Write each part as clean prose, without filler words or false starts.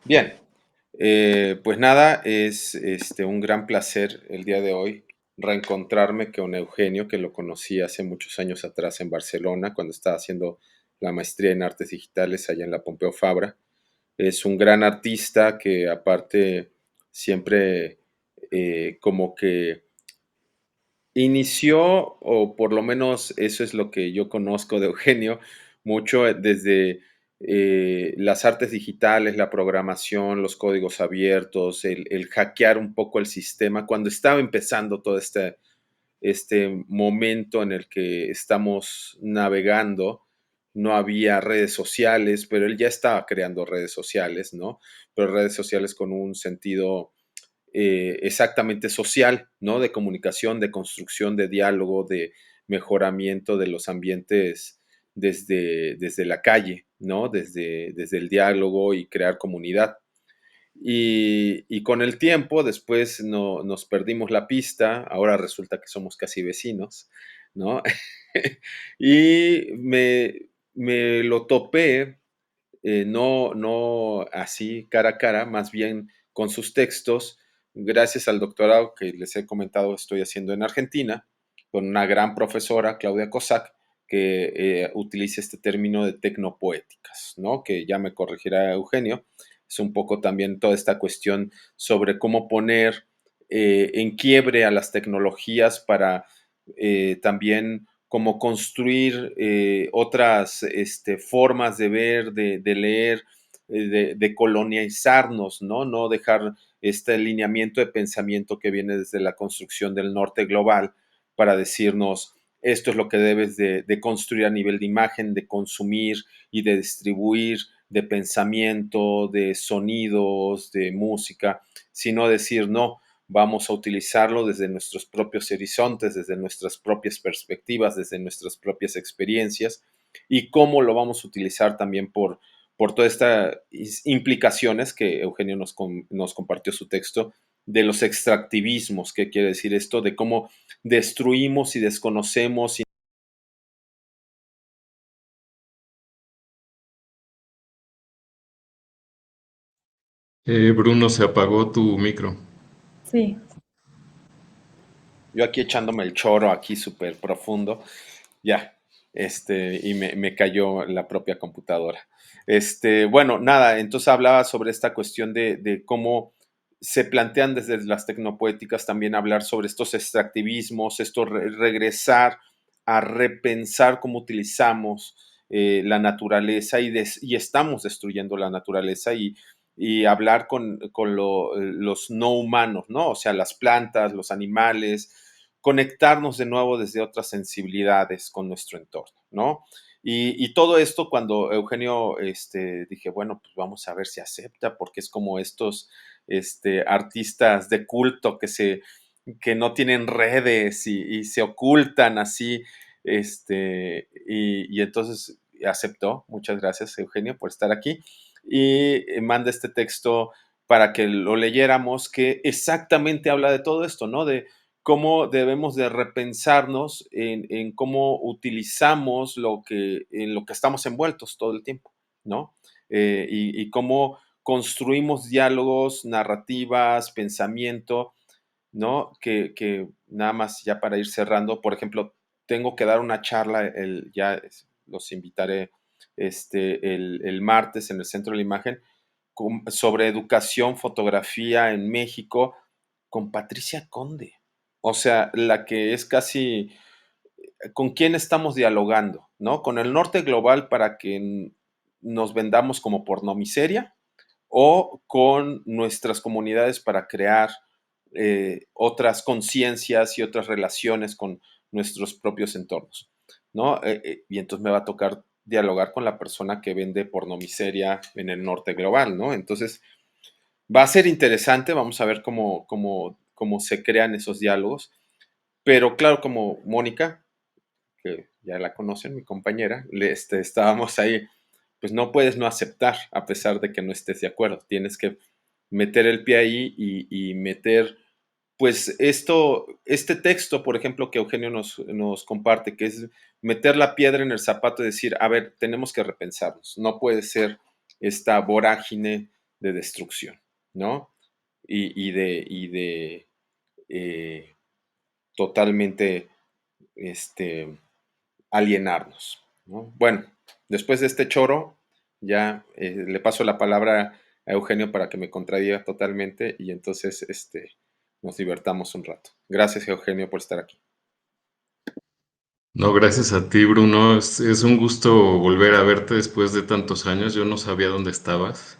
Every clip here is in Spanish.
Bien, pues nada, es un gran placer el día de hoy reencontrarme con Eugenio, que lo conocí hace muchos años atrás en Barcelona, cuando estaba haciendo la maestría en artes digitales allá en la Pompeu Fabra. Es un gran artista que aparte siempre como que inició, o por lo menos eso es lo que yo conozco de Eugenio, mucho desde las artes digitales, la programación, los códigos abiertos, el hackear un poco el sistema, cuando estaba empezando todo este momento en el que estamos navegando, no había redes sociales, pero él ya estaba creando redes sociales, ¿no? Pero redes sociales con un sentido exactamente social, ¿no? De comunicación, de construcción, de diálogo, de mejoramiento de los ambientes desde la calle, ¿no? Desde el diálogo y crear comunidad. Y con el tiempo, después nos perdimos la pista, ahora resulta que somos casi vecinos, ¿no? y me lo topé, no así cara a cara, más bien con sus textos, gracias al doctorado que les he comentado estoy haciendo en Argentina, con una gran profesora, Claudia Cossack, que utiliza este término de tecnopoéticas, ¿no? Que ya me corregirá Eugenio. Es un poco también toda esta cuestión sobre cómo poner en quiebre a las tecnologías para también como construir otras formas de ver, de leer, de colonializarnos, ¿no? No dejar este lineamiento de pensamiento que viene desde la construcción del norte global para decirnos esto es lo que debes de construir a nivel de imagen, de consumir y de distribuir, de pensamiento, de sonidos, de música, sino decir no, vamos a utilizarlo desde nuestros propios horizontes, desde nuestras propias perspectivas, desde nuestras propias experiencias y cómo lo vamos a utilizar también por todas estas implicaciones que Eugenio nos compartió su texto de los extractivismos, ¿qué quiere decir esto? De cómo destruimos y desconocemos. Bruno, se apagó tu micro. Sí. Yo aquí echándome el choro aquí súper profundo, ya, y me cayó la propia computadora. Bueno, nada, entonces hablaba sobre esta cuestión de cómo se plantean desde las tecnopoéticas también hablar sobre estos extractivismos, esto regresar a repensar cómo utilizamos la naturaleza y estamos destruyendo la naturaleza y hablar con los no humanos, ¿no? O sea, las plantas, los animales, conectarnos de nuevo desde otras sensibilidades con nuestro entorno, ¿no? Y todo esto cuando Eugenio, dije, bueno, pues vamos a ver si acepta, porque es como estos artistas de culto que no tienen redes y se ocultan así, y entonces aceptó. Muchas gracias, Eugenio, por estar aquí. Y manda este texto para que lo leyéramos, que exactamente habla de todo esto, ¿no? De cómo debemos de repensarnos en cómo utilizamos en lo que estamos envueltos todo el tiempo, ¿no? Y cómo construimos diálogos, narrativas, pensamiento, ¿no? Que nada más ya para ir cerrando, por ejemplo, tengo que dar una charla, los invitaré el martes en el Centro de la Imagen sobre educación, fotografía en México con Patricia Conde. O sea, la que es casi con quién estamos dialogando, ¿no? Con el norte global para que nos vendamos como pornomiseria o con nuestras comunidades para crear otras conciencias y otras relaciones con nuestros propios entornos, ¿no? Y entonces me va a tocar dialogar con la persona que vende pornomiseria en el norte global, ¿no? Entonces va a ser interesante, vamos a ver cómo se crean esos diálogos, pero claro, como Mónica, que ya la conocen, mi compañera, estábamos ahí, pues no puedes no aceptar a pesar de que no estés de acuerdo, tienes que meter el pie ahí y meter, pues este texto, por ejemplo, que Eugenio nos comparte, que es meter la piedra en el zapato y decir, a ver, tenemos que repensarnos, no puede ser esta vorágine de destrucción, ¿no? Y de eh, totalmente alienarnos, ¿no? Bueno, después de este choro, ya le paso la palabra a Eugenio para que me contradiga totalmente y entonces nos divertamos un rato. Gracias, Eugenio, por estar aquí. No, gracias a ti, Bruno. Es un gusto volver a verte después de tantos años. Yo no sabía dónde estabas.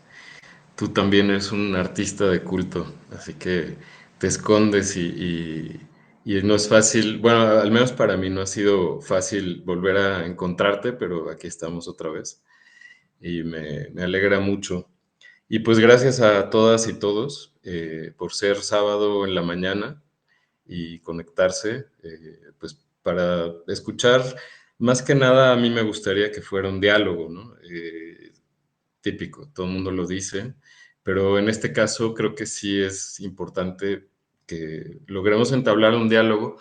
Tú también eres un artista de culto, así que te escondes y no es fácil. Bueno, al menos para mí no ha sido fácil volver a encontrarte, pero aquí estamos otra vez y me alegra mucho. Y pues gracias a todas y todos por ser sábado en la mañana y conectarse, pues para escuchar, más que nada a mí me gustaría que fuera un diálogo, ¿no? Típico, todo el mundo lo dice, pero en este caso creo que sí es importante que logremos entablar un diálogo,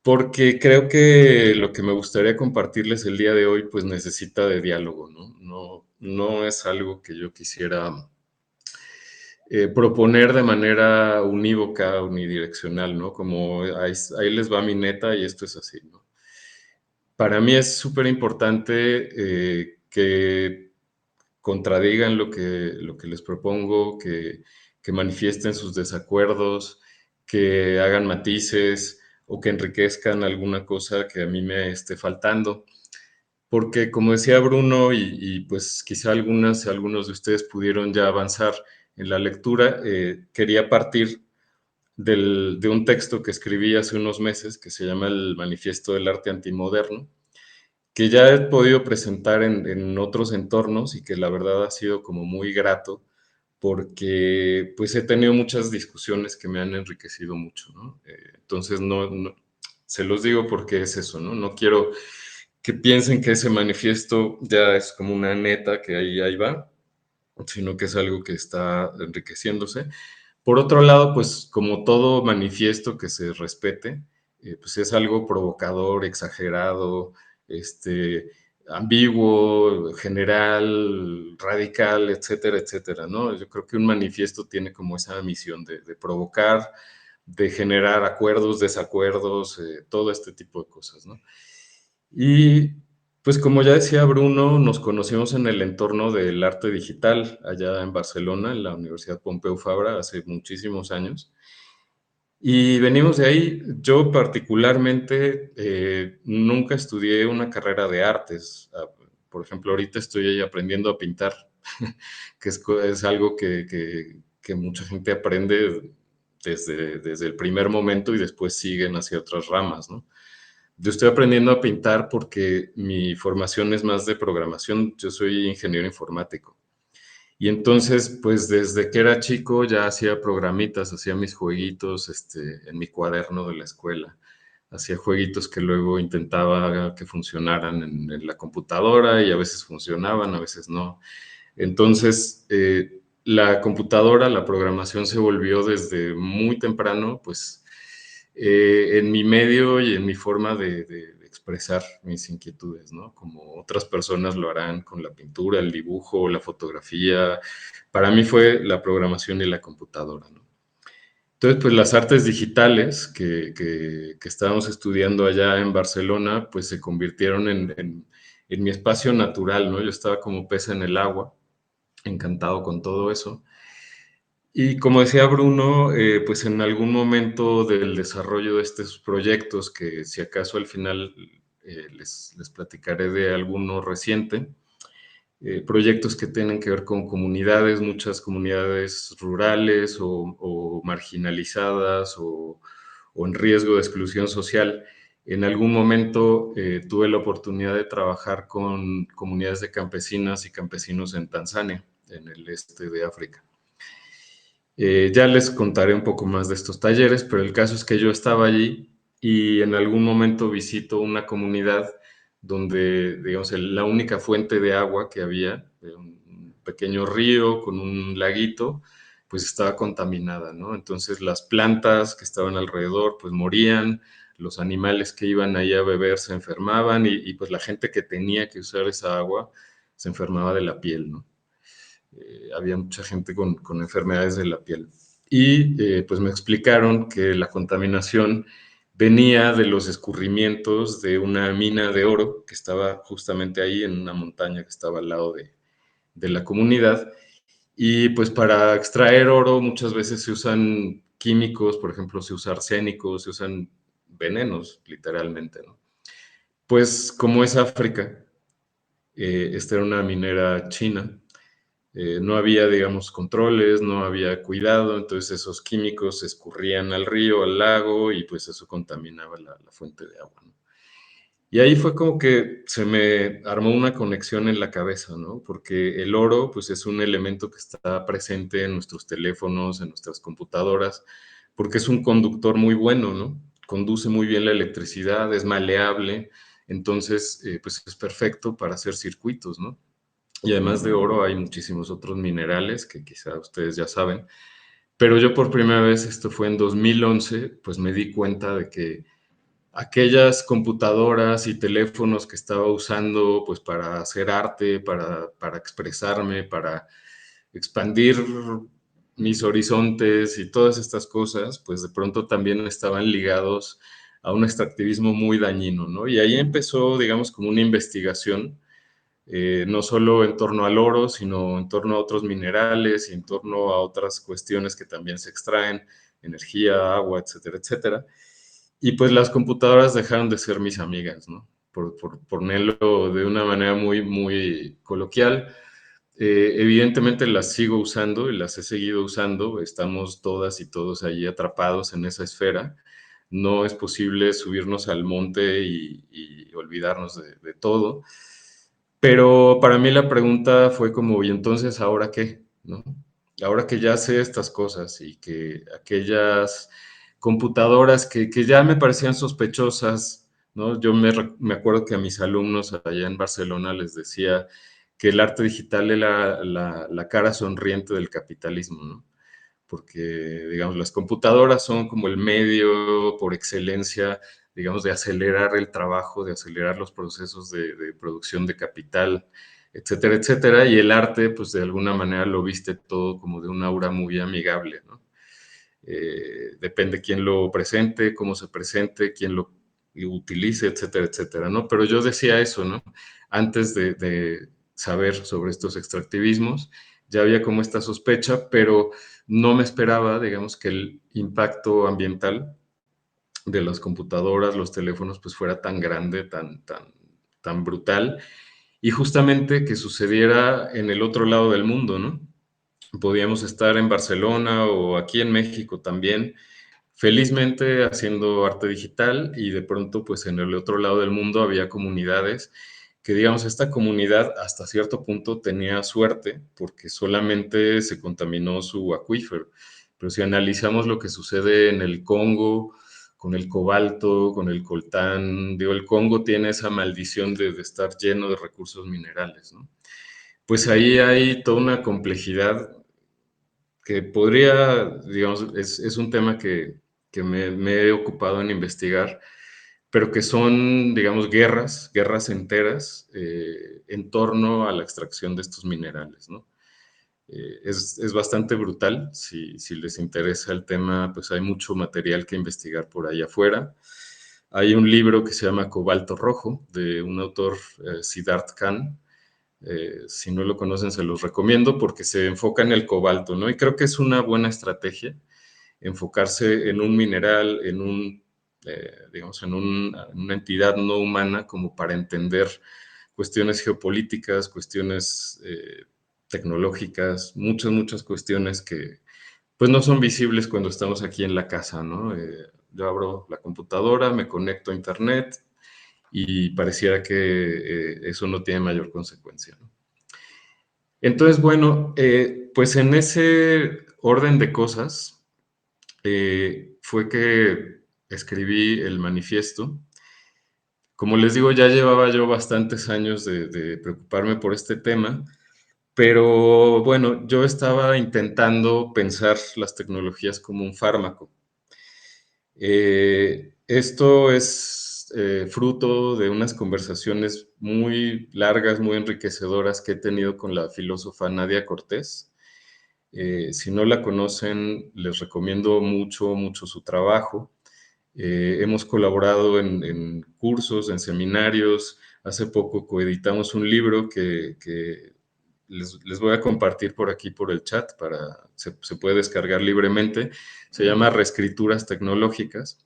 porque creo que lo que me gustaría compartirles el día de hoy, pues necesita de diálogo, ¿no? No es algo que yo quisiera proponer de manera unívoca, unidireccional, ¿no? Como ahí les va mi neta y esto es así, ¿no? Para mí es súper importante que contradigan lo que les propongo, que manifiesten sus desacuerdos, que hagan matices o que enriquezcan alguna cosa que a mí me esté faltando. Porque como decía Bruno, pues quizá algunos de ustedes pudieron ya avanzar en la lectura, quería partir de un texto que escribí hace unos meses que se llama El Manifiesto del Arte Antimoderno, que ya he podido presentar en otros entornos y que la verdad ha sido como muy grato porque pues he tenido muchas discusiones que me han enriquecido mucho, ¿no? Entonces se los digo porque es eso, ¿no? No quiero que piensen que ese manifiesto ya es como una neta que ahí va, sino que es algo que está enriqueciéndose. Por otro lado, pues como todo manifiesto que se respete, pues es algo provocador, exagerado, este, ambiguo, general, radical, etcétera, etcétera, ¿no? Yo creo que un manifiesto tiene como esa misión de provocar, de generar acuerdos, desacuerdos, todo este tipo de cosas, ¿no? Y pues como ya decía Bruno, nos conocimos en el entorno del arte digital allá en Barcelona, en la Universidad Pompeu Fabra, hace muchísimos años. Y venimos de ahí. Yo particularmente nunca estudié una carrera de artes. Por ejemplo, ahorita estoy ahí aprendiendo a pintar, que es algo que mucha gente aprende desde el primer momento y después siguen hacia otras ramas, ¿no? Yo estoy aprendiendo a pintar porque mi formación es más de programación. Yo soy ingeniero informático. Y entonces, pues desde que era chico ya hacía programitas, hacía mis jueguitos en mi cuaderno de la escuela. Hacía jueguitos que luego intentaba que funcionaran en la computadora y a veces funcionaban, a veces no. Entonces, la computadora, la programación se volvió desde muy temprano, pues, en mi medio y en mi forma de expresar mis inquietudes, ¿no? Como otras personas lo harán con la pintura, el dibujo, la fotografía. Para mí fue la programación y la computadora, ¿no? Entonces, pues las artes digitales que estábamos estudiando allá en Barcelona, pues se convirtieron en mi espacio natural, ¿no? Yo estaba como pez en el agua, encantado con todo eso. Y como decía Bruno, pues en algún momento del desarrollo de estos proyectos, que si acaso al final les platicaré de alguno reciente, proyectos que tienen que ver con comunidades, muchas comunidades rurales o marginalizadas o en riesgo de exclusión social. En algún momento tuve la oportunidad de trabajar con comunidades de campesinas y campesinos en Tanzania, en el este de África. Ya les contaré un poco más de estos talleres, pero el caso es que yo estaba allí y en algún momento visito una comunidad donde, digamos, la única fuente de agua que había, un pequeño río con un laguito, pues estaba contaminada, ¿no? Entonces las plantas que estaban alrededor pues morían, los animales que iban ahí a beber se enfermaban y pues la gente que tenía que usar esa agua se enfermaba de la piel, ¿no? Había mucha gente con enfermedades de la piel. Y pues me explicaron que la contaminación venía de los escurrimientos de una mina de oro que estaba justamente ahí en una montaña que estaba al lado de la comunidad. Y pues para extraer oro muchas veces se usan químicos, por ejemplo, se usa arsénico, se usan venenos, literalmente, ¿no? Pues como es África, esta era una minera china, no había, digamos, controles, no había cuidado, entonces esos químicos se escurrían al río, al lago, y pues eso contaminaba la fuente de agua, ¿no? Y ahí fue como que se me armó una conexión en la cabeza, ¿no? Porque el oro, pues es un elemento que está presente en nuestros teléfonos, en nuestras computadoras, porque es un conductor muy bueno, ¿no? Conduce muy bien la electricidad, es maleable, entonces, pues es perfecto para hacer circuitos, ¿no? Y además de oro hay muchísimos otros minerales que quizá ustedes ya saben, pero yo por primera vez, esto fue en 2011, pues me di cuenta de que aquellas computadoras y teléfonos que estaba usando pues para hacer arte, para expresarme, para expandir mis horizontes y todas estas cosas, pues de pronto también estaban ligados a un extractivismo muy dañino, ¿no? Y ahí empezó, digamos, como una investigación, no solo en torno al oro, sino en torno a otros minerales y en torno a otras cuestiones que también se extraen, energía, agua, etcétera, etcétera. Y pues las computadoras dejaron de ser mis amigas, ¿no? Por ponerlo de una manera muy, muy coloquial. Evidentemente las sigo usando y las he seguido usando. Estamos todas y todos ahí atrapados en esa esfera. No es posible subirnos al monte y olvidarnos de todo. Pero para mí la pregunta fue como, ¿y entonces ahora qué? ¿No? Ahora que ya sé estas cosas y que aquellas computadoras que ya me parecían sospechosas, ¿no? Yo me acuerdo que a mis alumnos allá en Barcelona les decía que el arte digital era la cara sonriente del capitalismo, ¿no? Porque, digamos, las computadoras son como el medio por excelencia, digamos, de acelerar el trabajo, de acelerar los procesos de producción de capital, etcétera, etcétera, y el arte, pues de alguna manera lo viste todo como de un aura muy amigable, ¿no? Depende quién lo presente, cómo se presente, quién lo utilice, etcétera, etcétera, ¿no? Pero yo decía eso, ¿no? Antes de saber sobre estos extractivismos, ya había como esta sospecha, pero no me esperaba, digamos, que el impacto ambiental de las computadoras, los teléfonos, pues fuera tan grande, tan brutal, y justamente que sucediera en el otro lado del mundo, ¿no? Podíamos estar en Barcelona o aquí en México también, felizmente haciendo arte digital, y de pronto pues en el otro lado del mundo había comunidades que, digamos, esta comunidad hasta cierto punto tenía suerte porque solamente se contaminó su acuífero. Pero si analizamos lo que sucede en el Congo con el cobalto, con el coltán, digo, el Congo tiene esa maldición de estar lleno de recursos minerales, ¿no? Pues ahí hay toda una complejidad que podría, digamos, es un tema que me he ocupado en investigar, pero que son, digamos, guerras enteras en torno a la extracción de estos minerales, ¿no? Es bastante brutal, si les interesa el tema, pues hay mucho material que investigar por ahí afuera. Hay un libro que se llama Cobalto Rojo, de un autor, Siddharth Khan. Si no lo conocen, se los recomiendo porque se enfoca en el cobalto, ¿no? Y creo que es una buena estrategia enfocarse en un mineral, digamos, en una entidad no humana como para entender cuestiones geopolíticas, cuestiones tecnológicas, muchas cuestiones que pues no son visibles cuando estamos aquí en la casa, ¿no? Yo abro la computadora, me conecto a internet y pareciera que eso no tiene mayor consecuencia, ¿no? Entonces, bueno, pues en ese orden de cosas fue que escribí el manifiesto. Como les digo, ya llevaba yo bastantes años de preocuparme por este tema, pero bueno, yo estaba intentando pensar las tecnologías como un fármaco. Esto es fruto de unas conversaciones muy largas, muy enriquecedoras que he tenido con la filósofa Nadia Cortés. Si no la conocen, les recomiendo mucho, mucho su trabajo. Hemos colaborado en cursos, en seminarios. Hace poco coeditamos un libro que les voy a compartir por aquí por el chat, se puede descargar libremente. Se llama Reescrituras Tecnológicas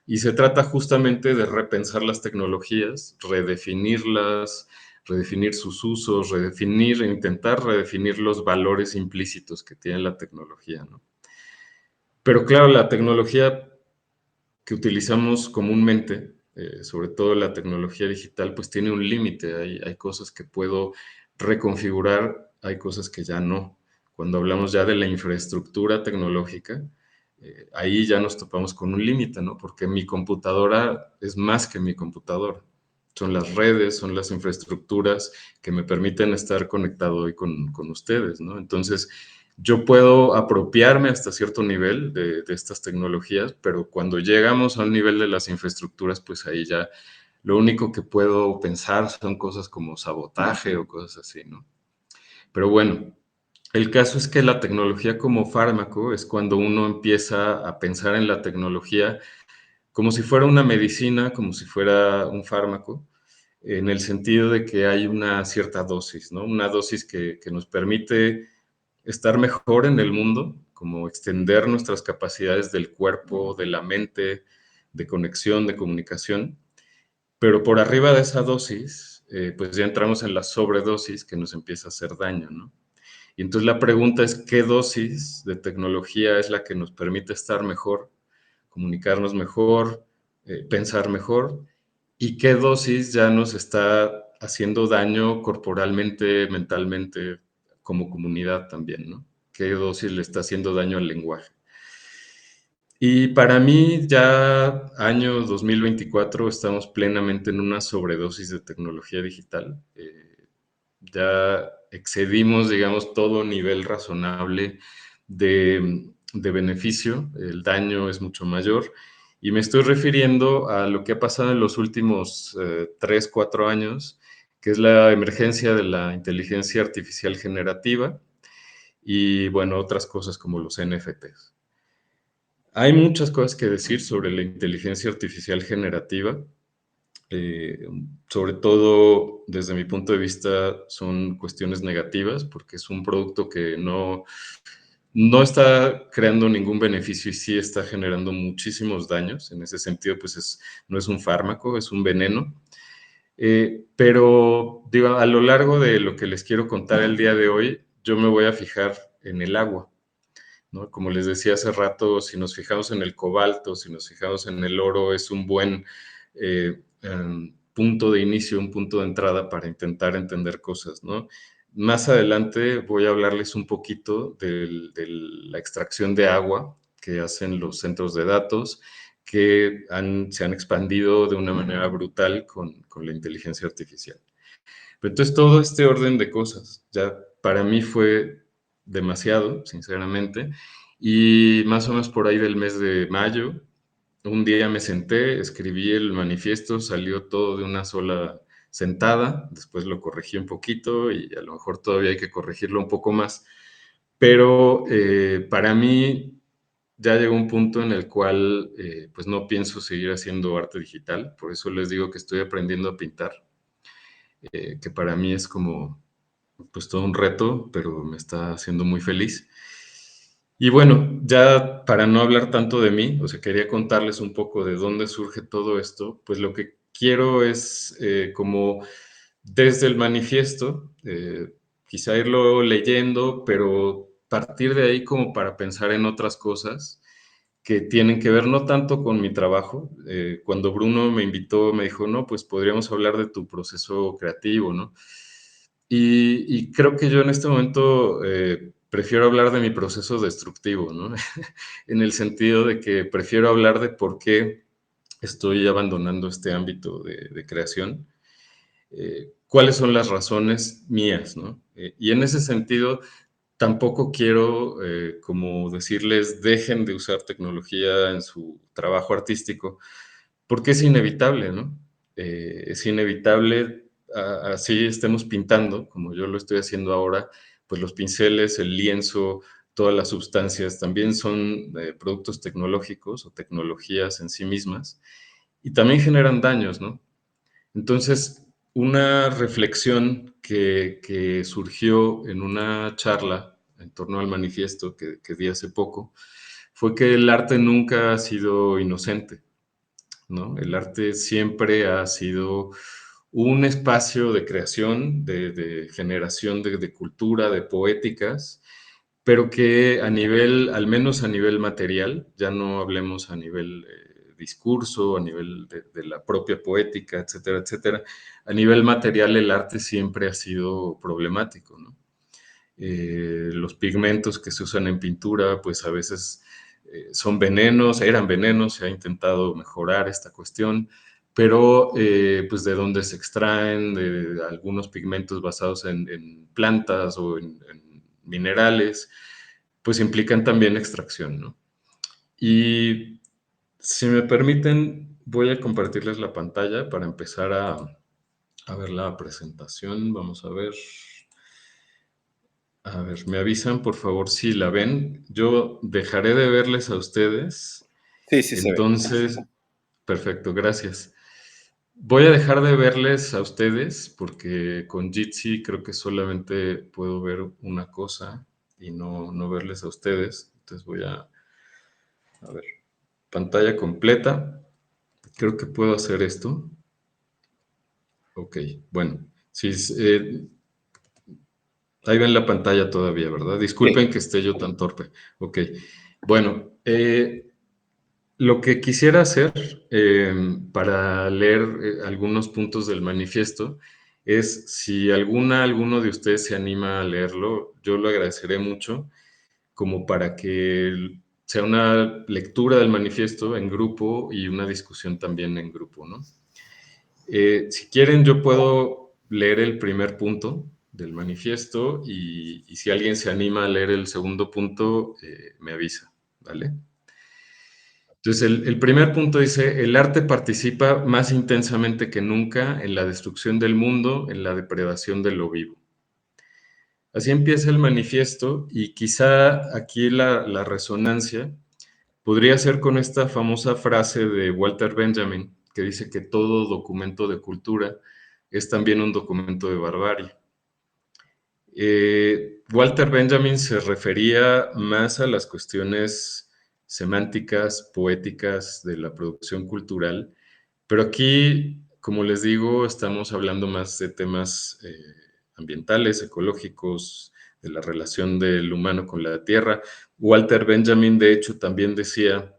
y se trata justamente de repensar las tecnologías, redefinirlas, redefinir sus usos, redefinir, intentar redefinir los valores implícitos que tiene la tecnología, ¿no? Pero claro, la tecnología que utilizamos comúnmente, sobre todo la tecnología digital, pues tiene un límite. Hay cosas que puedo reconfigurar, hay cosas que ya no. Cuando hablamos ya de la infraestructura tecnológica, ahí ya nos topamos con un límite, ¿no? Porque mi computadora es más que mi computadora. Son las redes, son las infraestructuras que me permiten estar conectado hoy con ustedes, ¿no? Entonces, yo puedo apropiarme hasta cierto nivel de estas tecnologías, pero cuando llegamos al nivel de las infraestructuras, pues ahí ya lo único que puedo pensar son cosas como sabotaje o cosas así, ¿no? Pero bueno, el caso es que la tecnología como fármaco es cuando uno empieza a pensar en la tecnología como si fuera una medicina, como si fuera un fármaco, en el sentido de que hay una cierta dosis, ¿no? Una dosis que nos permite estar mejor en el mundo, como extender nuestras capacidades del cuerpo, de la mente, de conexión, de comunicación, pero por arriba de esa dosis, pues ya entramos en la sobredosis que nos empieza a hacer daño, ¿no? Y entonces la pregunta es, ¿qué dosis de tecnología es la que nos permite estar mejor, comunicarnos mejor, pensar mejor? ¿Y qué dosis ya nos está haciendo daño corporalmente, mentalmente, como comunidad también, ¿no? ¿Qué dosis le está haciendo daño al lenguaje? Y para mí, ya año 2024, estamos plenamente en una sobredosis de tecnología digital. Ya excedimos, digamos, todo nivel razonable de beneficio. El daño es mucho mayor. Y me estoy refiriendo a lo que ha pasado en los últimos 3, 4 años, que es la emergencia de la inteligencia artificial generativa y, bueno, otras cosas como los NFTs. Hay muchas cosas que decir sobre la inteligencia artificial generativa. Eh, Sobre todo, desde mi punto de vista, son cuestiones negativas porque es un producto que no está creando ningún beneficio y sí está generando muchísimos daños. En ese sentido, pues no es un fármaco, es un veneno. Pero digo, a lo largo de lo que les quiero contar el día de hoy, yo me voy a fijar en el agua, ¿no? Como les decía hace rato, si nos fijamos en el cobalto, si nos fijamos en el oro, es un buen punto de inicio, un punto de entrada para intentar entender cosas, ¿no? Más adelante voy a hablarles un poquito de la extracción de agua que hacen los centros de datos, que se han expandido de una manera brutal con la inteligencia artificial. Pero entonces todo este orden de cosas ya para mí fue demasiado, sinceramente, y más o menos por ahí del mes de mayo, un día me senté, escribí el manifiesto, salió todo de una sola sentada, después lo corregí un poquito y a lo mejor todavía hay que corregirlo un poco más, pero para mí ya llegó un punto en el cual pues no pienso seguir haciendo arte digital, por eso les digo que estoy aprendiendo a pintar, que para mí es como pues todo un reto, pero me está haciendo muy feliz. Y bueno, ya para no hablar tanto de mí, o sea, quería contarles un poco de dónde surge todo esto, pues lo que quiero es como desde el manifiesto, quizá irlo leyendo, pero partir de ahí como para pensar en otras cosas que tienen que ver no tanto con mi trabajo. Cuando Bruno me invitó, me dijo, no, pues podríamos hablar de tu proceso creativo, ¿no? Y creo que yo en este momento prefiero hablar de mi proceso destructivo, ¿no? En el sentido de que prefiero hablar de por qué estoy abandonando este ámbito de creación, cuáles son las razones mías, ¿no? Y en ese sentido, tampoco quiero como decirles dejen de usar tecnología en su trabajo artístico, porque es inevitable, ¿no? es inevitable, así estemos pintando, como yo lo estoy haciendo ahora, pues los pinceles, el lienzo, todas las sustancias también son productos tecnológicos o tecnologías en sí mismas y también generan daños, ¿no? Entonces, una reflexión que surgió en una charla en torno al manifiesto que di hace poco fue que el arte nunca ha sido inocente, ¿no? El arte siempre ha sido un espacio de creación, de generación de cultura, de poéticas, pero que a nivel, al menos a nivel material, ya no hablemos a nivel discurso, a nivel de la propia poética, etcétera, etcétera, a nivel material el arte siempre ha sido problemático, ¿no? Los pigmentos que se usan en pintura, pues a veces son venenos, eran venenos, se ha intentado mejorar esta cuestión, pero pues de dónde se extraen, de algunos pigmentos basados en plantas o en minerales, pues implican también extracción, ¿no? Y si me permiten, voy a compartirles la pantalla para empezar a ver la presentación. Vamos a ver. A ver, me avisan por favor si la ven. Yo dejaré de verles a ustedes. Sí, sí se ve. Entonces, perfecto, gracias. Voy a dejar de verles a ustedes porque con Jitsi creo que solamente puedo ver una cosa y no verles a ustedes. Entonces voy a ver, pantalla completa. Creo que puedo hacer esto. Ok, bueno. Sí, ahí ven la pantalla todavía, ¿verdad? Sí. Disculpen que esté yo tan torpe. Ok, bueno, lo que quisiera hacer para leer algunos puntos del manifiesto es si alguno de ustedes se anima a leerlo, yo lo agradeceré mucho, como para que sea una lectura del manifiesto en grupo y una discusión también en grupo, ¿no? Si quieren, yo puedo leer el primer punto del manifiesto y si alguien se anima a leer el segundo punto, me avisa, ¿vale? Entonces, el primer punto dice, el arte participa más intensamente que nunca en la destrucción del mundo, en la depredación de lo vivo. Así empieza el manifiesto y quizá aquí la resonancia podría ser con esta famosa frase de Walter Benjamin, que dice que todo documento de cultura es también un documento de barbarie. Walter Benjamin se refería más a las cuestiones semánticas, poéticas de la producción cultural, pero aquí, como les digo, estamos hablando más de temas ambientales, ecológicos, de la relación del humano con la tierra. Walter Benjamin, de hecho, también decía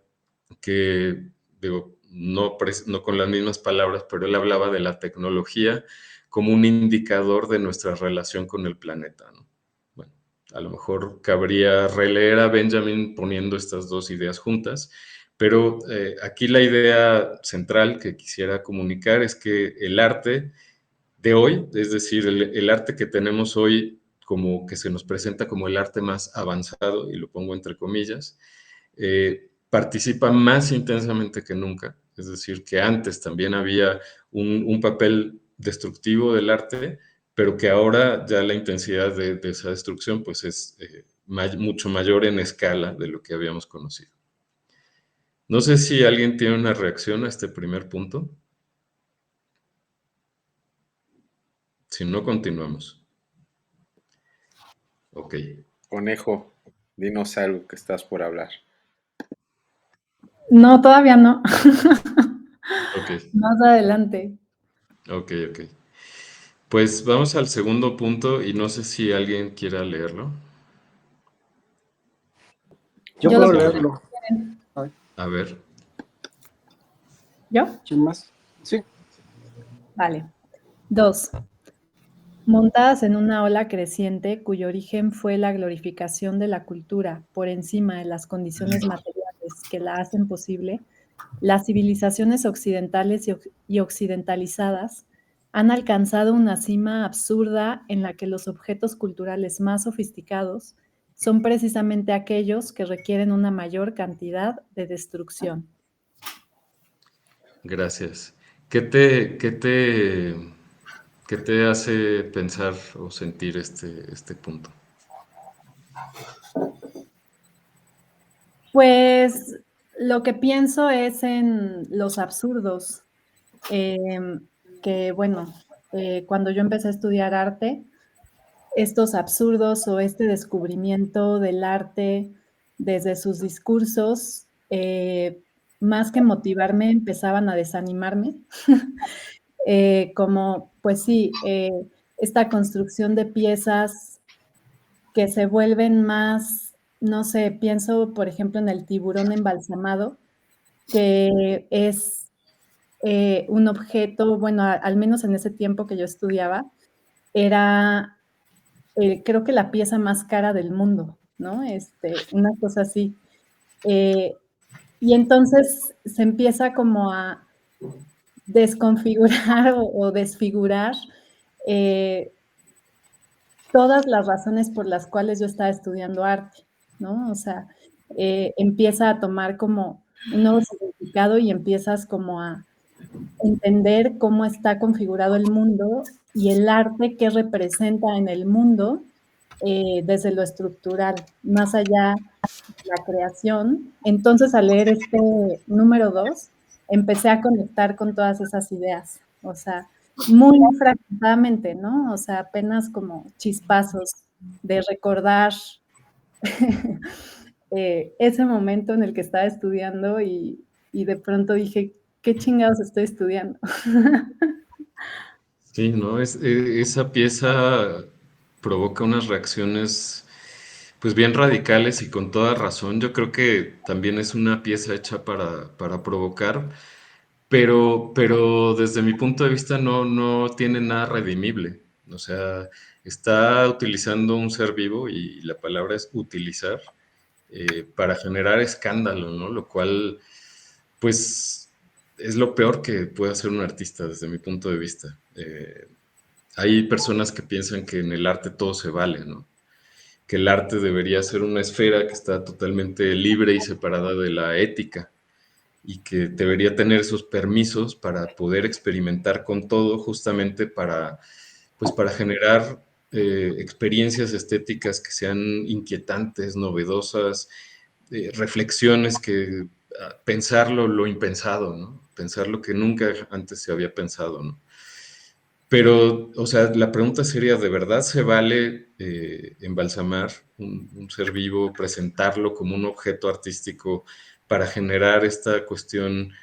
que, digo, no con las mismas palabras, pero él hablaba de la tecnología como un indicador de nuestra relación con el planeta, ¿no? Bueno, a lo mejor cabría releer a Benjamin poniendo estas dos ideas juntas, pero aquí la idea central que quisiera comunicar es que el arte de hoy, es decir, el arte que tenemos hoy como que se nos presenta como el arte más avanzado, y lo pongo entre comillas, participa más intensamente que nunca, es decir, que antes también había un papel destructivo del arte, pero que ahora ya la intensidad de esa destrucción pues es mucho mayor en escala de lo que habíamos conocido. No sé si alguien tiene una reacción a este primer punto. Si no, continuamos. Ok, Conejo, dinos algo que estás por hablar. No, todavía no. ok, Más adelante. ok, ok. Pues vamos al segundo punto y no sé si alguien quiera leerlo. Yo Yo lo puedo puedo A ver, leer. leerlo. A ver, a ver. ¿Yo? ¿quién más? Sí. Vale. 2. Montadas en una ola creciente cuyo origen fue la glorificación de la cultura por encima de las condiciones materiales que la hacen posible, las civilizaciones occidentales y occidentalizadas han alcanzado una cima absurda en la que los objetos culturales más sofisticados son precisamente aquellos que requieren una mayor cantidad de destrucción. Gracias. qué te hace pensar o sentir este punto? Pues lo que pienso es en los absurdos, que bueno, cuando yo empecé a estudiar arte, estos absurdos o este descubrimiento del arte desde sus discursos, más que motivarme, empezaban a desanimarme. Como, pues sí, esta construcción de piezas que se vuelven más, no sé, pienso, por ejemplo, en el tiburón embalsamado, que es un objeto, bueno, al menos en ese tiempo que yo estudiaba, era creo que la pieza más cara del mundo, ¿no? Una cosa así. Y entonces se empieza como a desconfigurar o desfigurar eh, todas las razones por las cuales yo estaba estudiando arte, ¿no? O sea, empieza a tomar como un nuevo significado y empiezas como a entender cómo está configurado el mundo y el arte que representa en el mundo desde lo estructural, más allá de la creación. Entonces, al leer este número 2, empecé a conectar con todas esas ideas, o sea, muy fragmentadamente, ¿no? O sea, apenas como chispazos de recordar ese momento en el que estaba estudiando y de pronto dije, ¿qué chingados estoy estudiando? Sí, ¿no? Esa pieza provoca unas reacciones pues bien radicales y con toda razón. Yo creo que también es una pieza hecha para provocar, pero desde mi punto de vista no tiene nada redimible. O sea, está utilizando un ser vivo y la palabra es utilizar para generar escándalo, ¿no? Lo cual, pues, es lo peor que puede hacer un artista desde mi punto de vista. Hay personas que piensan que en el arte todo se vale, ¿no? Que el arte debería ser una esfera que está totalmente libre y separada de la ética y que debería tener esos permisos para poder experimentar con todo justamente pues para generar experiencias estéticas que sean inquietantes, novedosas, reflexiones que pensar lo impensado, ¿no? Pensar lo que nunca antes se había pensado, ¿no? Pero, o sea, la pregunta sería, ¿de verdad se vale embalsamar un ser vivo, presentarlo como un objeto artístico para generar esta cuestión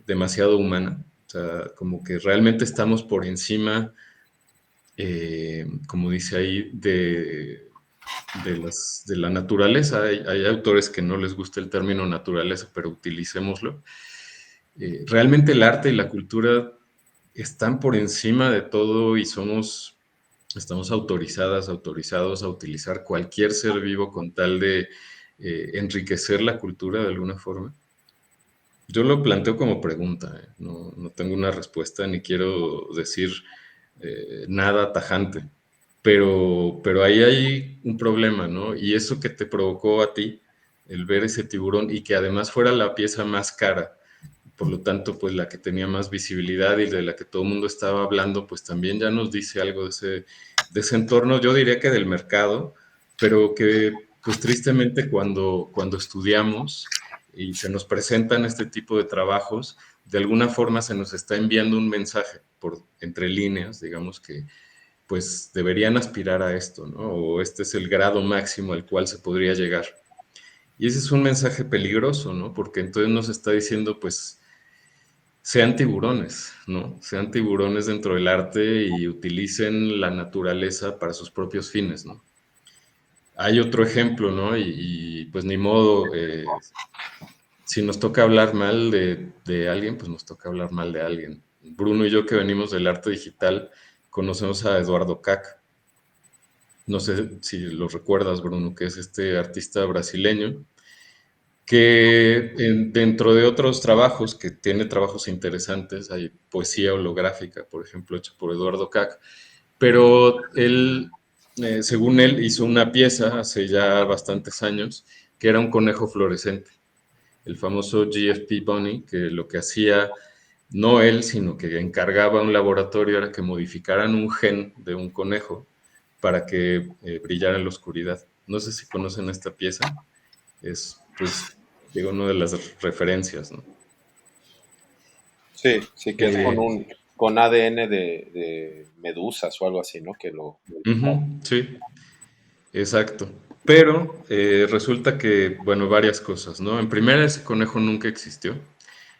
demasiado humana? O sea, como que realmente estamos por encima, como dice ahí, de la naturaleza. Hay autores que no les gusta el término naturaleza, pero utilicémoslo. Realmente el arte y la cultura están por encima de todo y estamos autorizados a utilizar cualquier ser vivo con tal de enriquecer la cultura de alguna forma. Yo lo planteo como pregunta, no tengo una respuesta ni quiero decir nada tajante, pero ahí hay un problema, ¿no? Y eso que te provocó a ti, el ver ese tiburón y que además fuera la pieza más cara, por lo tanto, pues la que tenía más visibilidad y de la que todo el mundo estaba hablando, pues también ya nos dice algo de ese entorno, yo diría que del mercado, pero que pues tristemente cuando estudiamos y se nos presentan este tipo de trabajos, de alguna forma se nos está enviando un mensaje por entre líneas, digamos que pues deberían aspirar a esto, ¿no? O este es el grado máximo al cual se podría llegar. Y ese es un mensaje peligroso, ¿no? Porque entonces nos está diciendo, pues, sean tiburones, ¿no? Sean tiburones dentro del arte y utilicen la naturaleza para sus propios fines, ¿no? Hay otro ejemplo, ¿no? Pues ni modo, si nos toca hablar mal de alguien, pues nos toca hablar mal de alguien. Bruno y yo que venimos del arte digital, conocemos a Eduardo Cac. No sé si lo recuerdas, Bruno, que es este artista brasileño que dentro de otros trabajos, que tiene trabajos interesantes, hay poesía holográfica, por ejemplo, hecha por Eduardo Cac, pero él, según él, hizo una pieza hace ya bastantes años, que era un conejo fluorescente, el famoso GFP Bunny, que lo que hacía no él, sino que encargaba a un laboratorio era que modificaran un gen de un conejo para que brillara en la oscuridad. No sé si conocen esta pieza, es pues digo una de las referencias, ¿no? Sí, sí, que es Eh, con ADN de medusas o algo así, ¿no? Que lo modificaron. sí, exacto. Pero resulta que, bueno, varias cosas, ¿no? En primera, ese conejo nunca existió.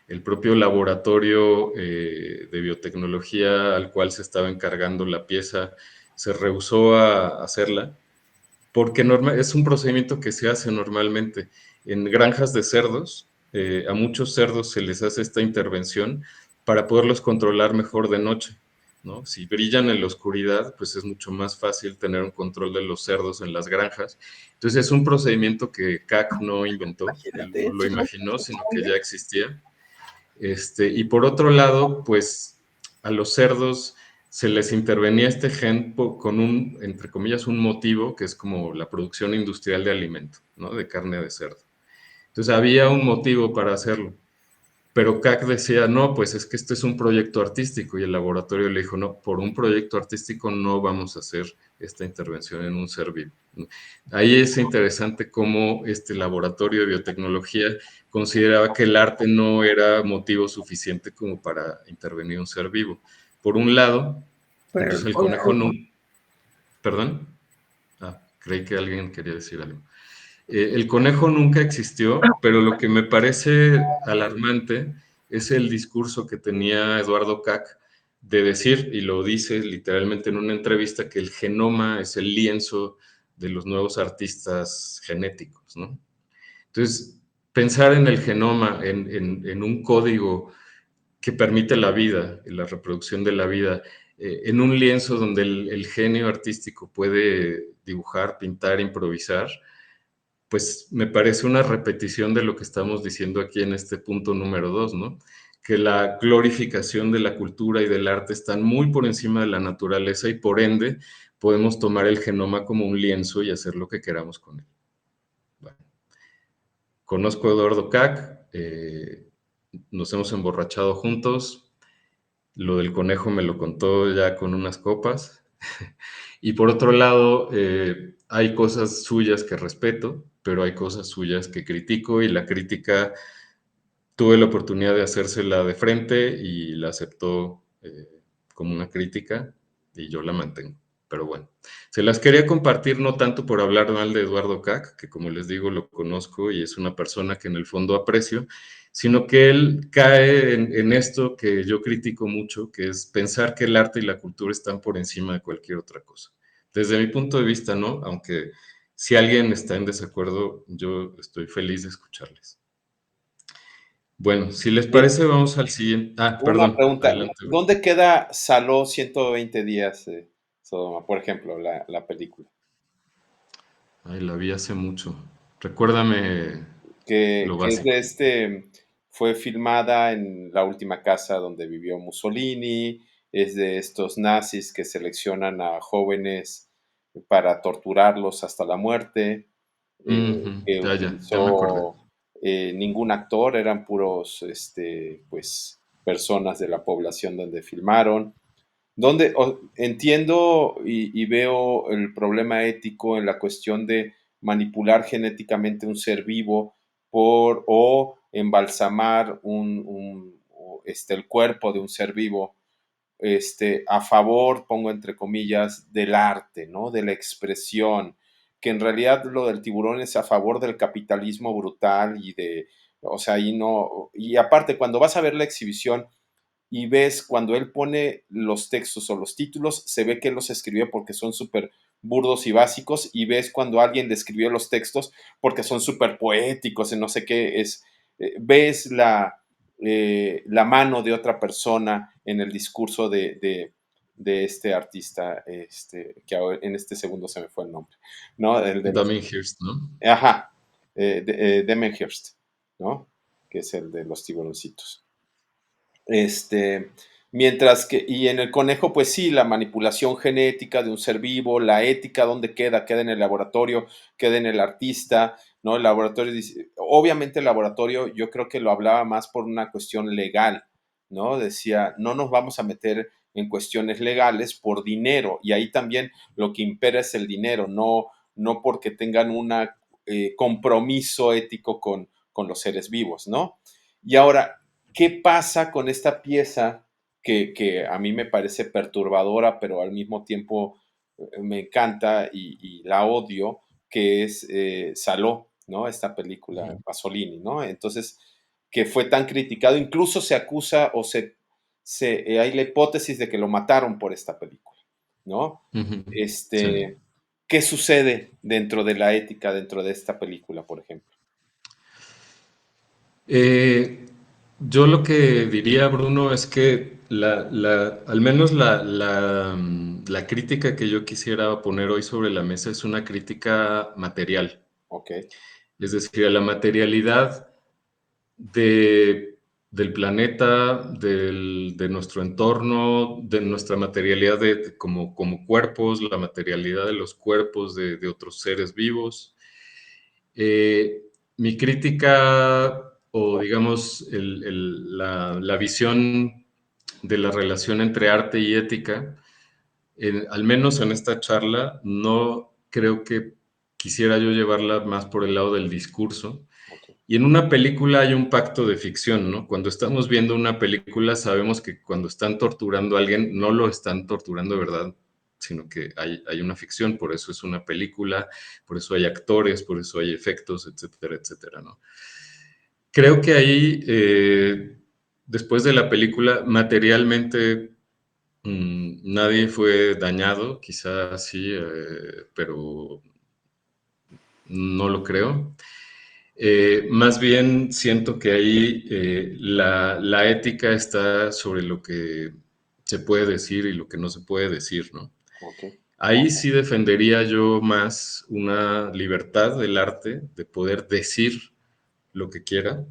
El propio laboratorio de biotecnología al cual se estaba encargando la pieza se rehusó a hacerla porque es un procedimiento que se hace normalmente en granjas de cerdos. A muchos cerdos se les hace esta intervención para poderlos controlar mejor de noche, ¿no? Si brillan en la oscuridad, pues es mucho más fácil tener un control de los cerdos en las granjas. Entonces es un procedimiento que CAC no inventó, él no Imagínate, lo chino. imaginó, sino que ya existía. Y por otro lado, pues a los cerdos se les intervenía este gen con un, entre comillas, un motivo que es como la producción industrial de alimento, ¿no? De carne de cerdo. Entonces había un motivo para hacerlo. Pero CAC decía, no, pues es que este es un proyecto artístico y el laboratorio le dijo, no, por un proyecto artístico no vamos a hacer esta intervención en un ser vivo. Ahí es interesante cómo este laboratorio de biotecnología consideraba que el arte no era motivo suficiente como para intervenir un ser vivo. Por un lado, entonces el conejo no... ¿Perdón? Ah, creí que alguien quería decir algo. El conejo nunca existió, pero lo que me parece alarmante es el discurso que tenía Eduardo Kac de decir, y lo dice literalmente en una entrevista, que el genoma es el lienzo de los nuevos artistas genéticos, ¿no? Entonces, pensar en el genoma, en un código que permite la vida, la reproducción de la vida, en un lienzo donde el genio artístico puede dibujar, pintar, improvisar, pues me parece una repetición de lo que estamos diciendo aquí en este punto número 2, ¿no? Que la glorificación de la cultura y del arte están muy por encima de la naturaleza y por ende podemos tomar el genoma como un lienzo y hacer lo que queramos con él. Bueno, conozco a Eduardo Kac, nos hemos emborrachado juntos, lo del conejo me lo contó ya con unas copas. Y por otro lado, hay cosas suyas que respeto, pero hay cosas suyas que critico y la crítica tuve la oportunidad de hacérsela de frente y la aceptó como una crítica y yo la mantengo. Pero bueno, se las quería compartir no tanto por hablar mal de Eduardo Kac, que como les digo lo conozco y es una persona que en el fondo aprecio, sino que él cae en esto que yo critico mucho, que es pensar que el arte y la cultura están por encima de cualquier otra cosa. Desde mi punto de vista, no, aunque si alguien está en desacuerdo, yo estoy feliz de escucharles. Bueno, si les Eh, parece, vamos al siguiente. Ah, una perdón, pregunta, adelante. ¿dónde queda Saló 120 días de Sodoma? Por ejemplo, la película. Ay, la vi hace mucho. Recuérdame lo Que es de básico. fue filmada en la última casa donde vivió Mussolini, es de estos nazis que seleccionan a jóvenes para torturarlos hasta la muerte, Ujú, que ya me acordé. utilizó ningún actor, eran puros, pues, personas de la población donde filmaron. Donde entiendo y veo el problema ético en la cuestión de manipular genéticamente un ser vivo o embalsamar el cuerpo de un ser vivo a favor, pongo entre comillas, del arte, ¿no? De la expresión, que en realidad lo del tiburón es a favor del capitalismo brutal o sea, y no, y aparte, cuando vas a ver la exhibición, y ves cuando él pone los textos o los títulos, se ve que él los escribió porque son súper burdos y básicos, y ves cuando alguien le escribió los textos porque son súper poéticos y no sé qué, ves la mano de otra persona en el discurso de este artista, que ahora, en este segundo se me fue el nombre, ¿no? El de los, Damien Hirst, ¿no? ajá, Demenhurst, ¿no? Que es el de los tiburoncitos. Este, mientras que, y en el conejo, pues sí, la manipulación genética de un ser vivo, la ética, ¿dónde queda? Queda en el laboratorio, queda en el artista, ¿no? El laboratorio, obviamente el laboratorio, yo creo que lo hablaba más por una cuestión legal, ¿no? Decía, no nos vamos a meter en cuestiones legales por dinero, y ahí también lo que impera es el dinero, no porque tengan un compromiso ético con los seres vivos, ¿no? Y ahora, ¿qué pasa con esta pieza que a mí me parece perturbadora, pero al mismo tiempo me encanta y la odio, que es Saló, ¿no? Esta película, Pasolini, ¿no? Entonces, que fue tan criticado, incluso se acusa o hay la hipótesis de que lo mataron por esta película, ¿no? Sí. ¿Qué sucede dentro de la ética, dentro de esta película, por ejemplo? Yo lo que diría, Bruno, es que al menos la crítica que yo quisiera poner hoy sobre la mesa es una crítica material. Ok, Es decir, a la materialidad de, del planeta, de nuestro entorno, de nuestra materialidad como cuerpos, la materialidad de los cuerpos de otros seres vivos. Mi crítica o digamos la visión de la relación entre arte y ética, al menos en esta charla, no creo que quisiera yo llevarla más por el lado del discurso. ok. Y en una película hay un pacto de ficción, ¿no? Cuando estamos viendo una película sabemos que cuando están torturando a alguien no lo están torturando de verdad, sino que hay una ficción, por eso es una película, por eso hay actores, por eso hay efectos, etcétera, etcétera, ¿no? Creo que ahí, después de la película, materialmente nadie fue dañado, quizás sí, pero no lo creo. Más bien siento que ahí la ética está sobre lo que se puede decir y lo que no se puede decir, ¿no? Ok, Ahí sí defendería yo más una libertad del arte, de poder decir lo que quiera,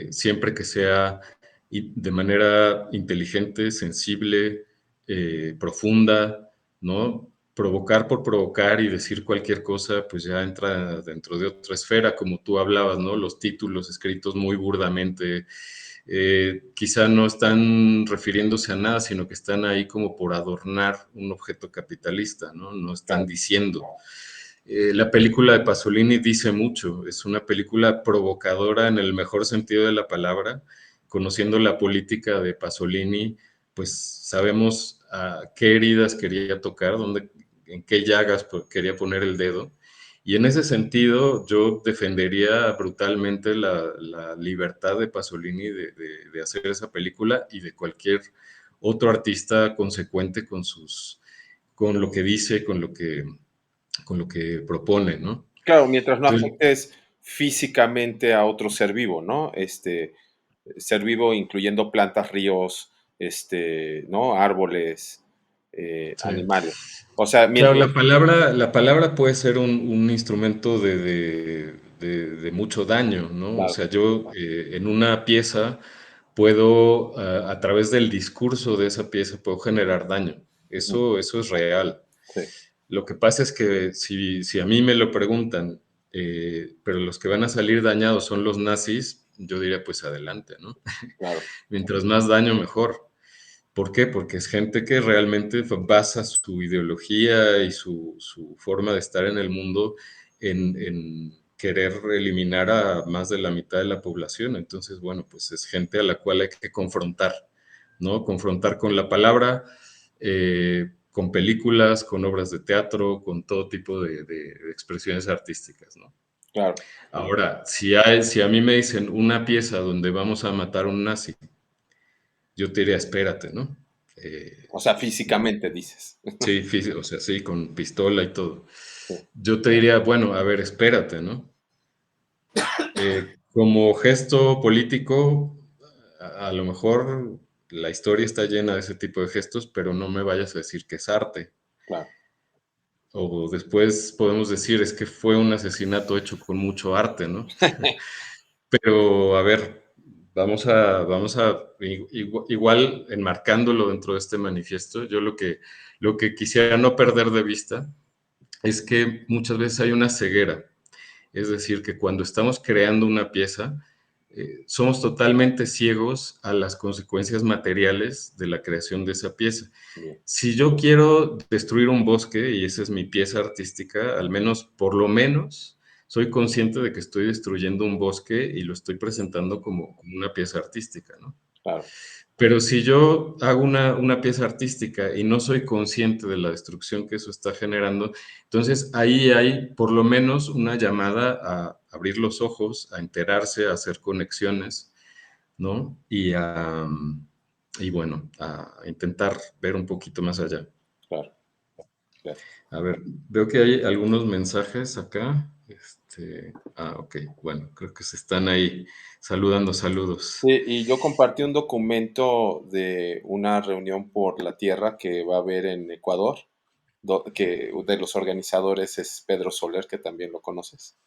siempre que sea de manera inteligente, sensible, profunda, ¿no? Provocar por provocar y decir cualquier cosa, pues ya entra dentro de otra esfera, como tú hablabas, ¿no? Los títulos escritos muy burdamente, quizá no están refiriéndose a nada, sino que están ahí como por adornar un objeto capitalista, ¿no? No están claro, diciendo. La película de Pasolini dice mucho, es una película provocadora en el mejor sentido de la palabra. Conociendo la política de Pasolini, pues sabemos qué heridas quería tocar, en qué llagas quería poner el dedo. Y en ese sentido, yo defendería brutalmente la libertad de Pasolini de hacer esa película y de cualquier otro artista consecuente con lo que dice, con lo que propone, ¿no? claro, mientras no Entonces, afectes físicamente a otro ser vivo, ¿no? Ser vivo incluyendo plantas, ríos, ¿no? Árboles, sí. animales. O sea, Claro, mientras, la palabra puede ser un instrumento de mucho daño, ¿no? O claro, sea, yo en una pieza puedo, a través del discurso de esa pieza, puedo generar daño. ujú, Eso es real. sí, Lo que pasa es que si a mí me lo preguntan, pero los que van a salir dañados son los nazis, yo diría, pues adelante, ¿no? claro, Mientras más daño, mejor. ¿Por qué? Porque es gente que realmente basa su ideología y su forma de estar en el mundo en querer eliminar a más de la mitad de la población. Entonces, bueno, pues es gente a la cual hay que confrontar, ¿no? Confrontar con la palabra, con películas, con obras de teatro, con todo tipo de expresiones artísticas, ¿no? claro. Ahora, si a mí me dicen una pieza donde vamos a matar a un nazi, yo te diría, espérate, ¿no? O sea, No, físicamente dices. sí, o sea, sí, con pistola y todo. Sí, Yo te diría, bueno, a ver, espérate, ¿no? Como gesto político, a lo mejor la historia está llena de ese tipo de gestos, pero no me vayas a decir que es arte. claro. O después podemos decir, es que fue un asesinato hecho con mucho arte, ¿no? Pero, a ver, igual enmarcándolo dentro de este manifiesto, yo lo que quisiera no perder de vista es que muchas veces hay una ceguera. Es decir, que cuando estamos creando una pieza, somos totalmente ciegos a las consecuencias materiales de la creación de esa pieza. Bien. Si yo quiero destruir un bosque, y esa es mi pieza artística, al menos, por lo menos, soy consciente de que estoy destruyendo un bosque y lo estoy presentando como una pieza artística, ¿no? Claro. Pero si yo hago una pieza artística y no soy consciente de la destrucción que eso está generando, entonces ahí hay por lo menos una llamada a abrir los ojos, a enterarse, a hacer conexiones, ¿no? Y bueno, a intentar ver un poquito más allá. Claro. Gracias. A ver, veo que hay algunos mensajes acá. Ok, bueno, creo que se están ahí saludando, saludos. Sí, y yo compartí un documento de una reunión por la tierra que va a haber en Ecuador, que de los organizadores es Pedro Soler, que también lo conoces.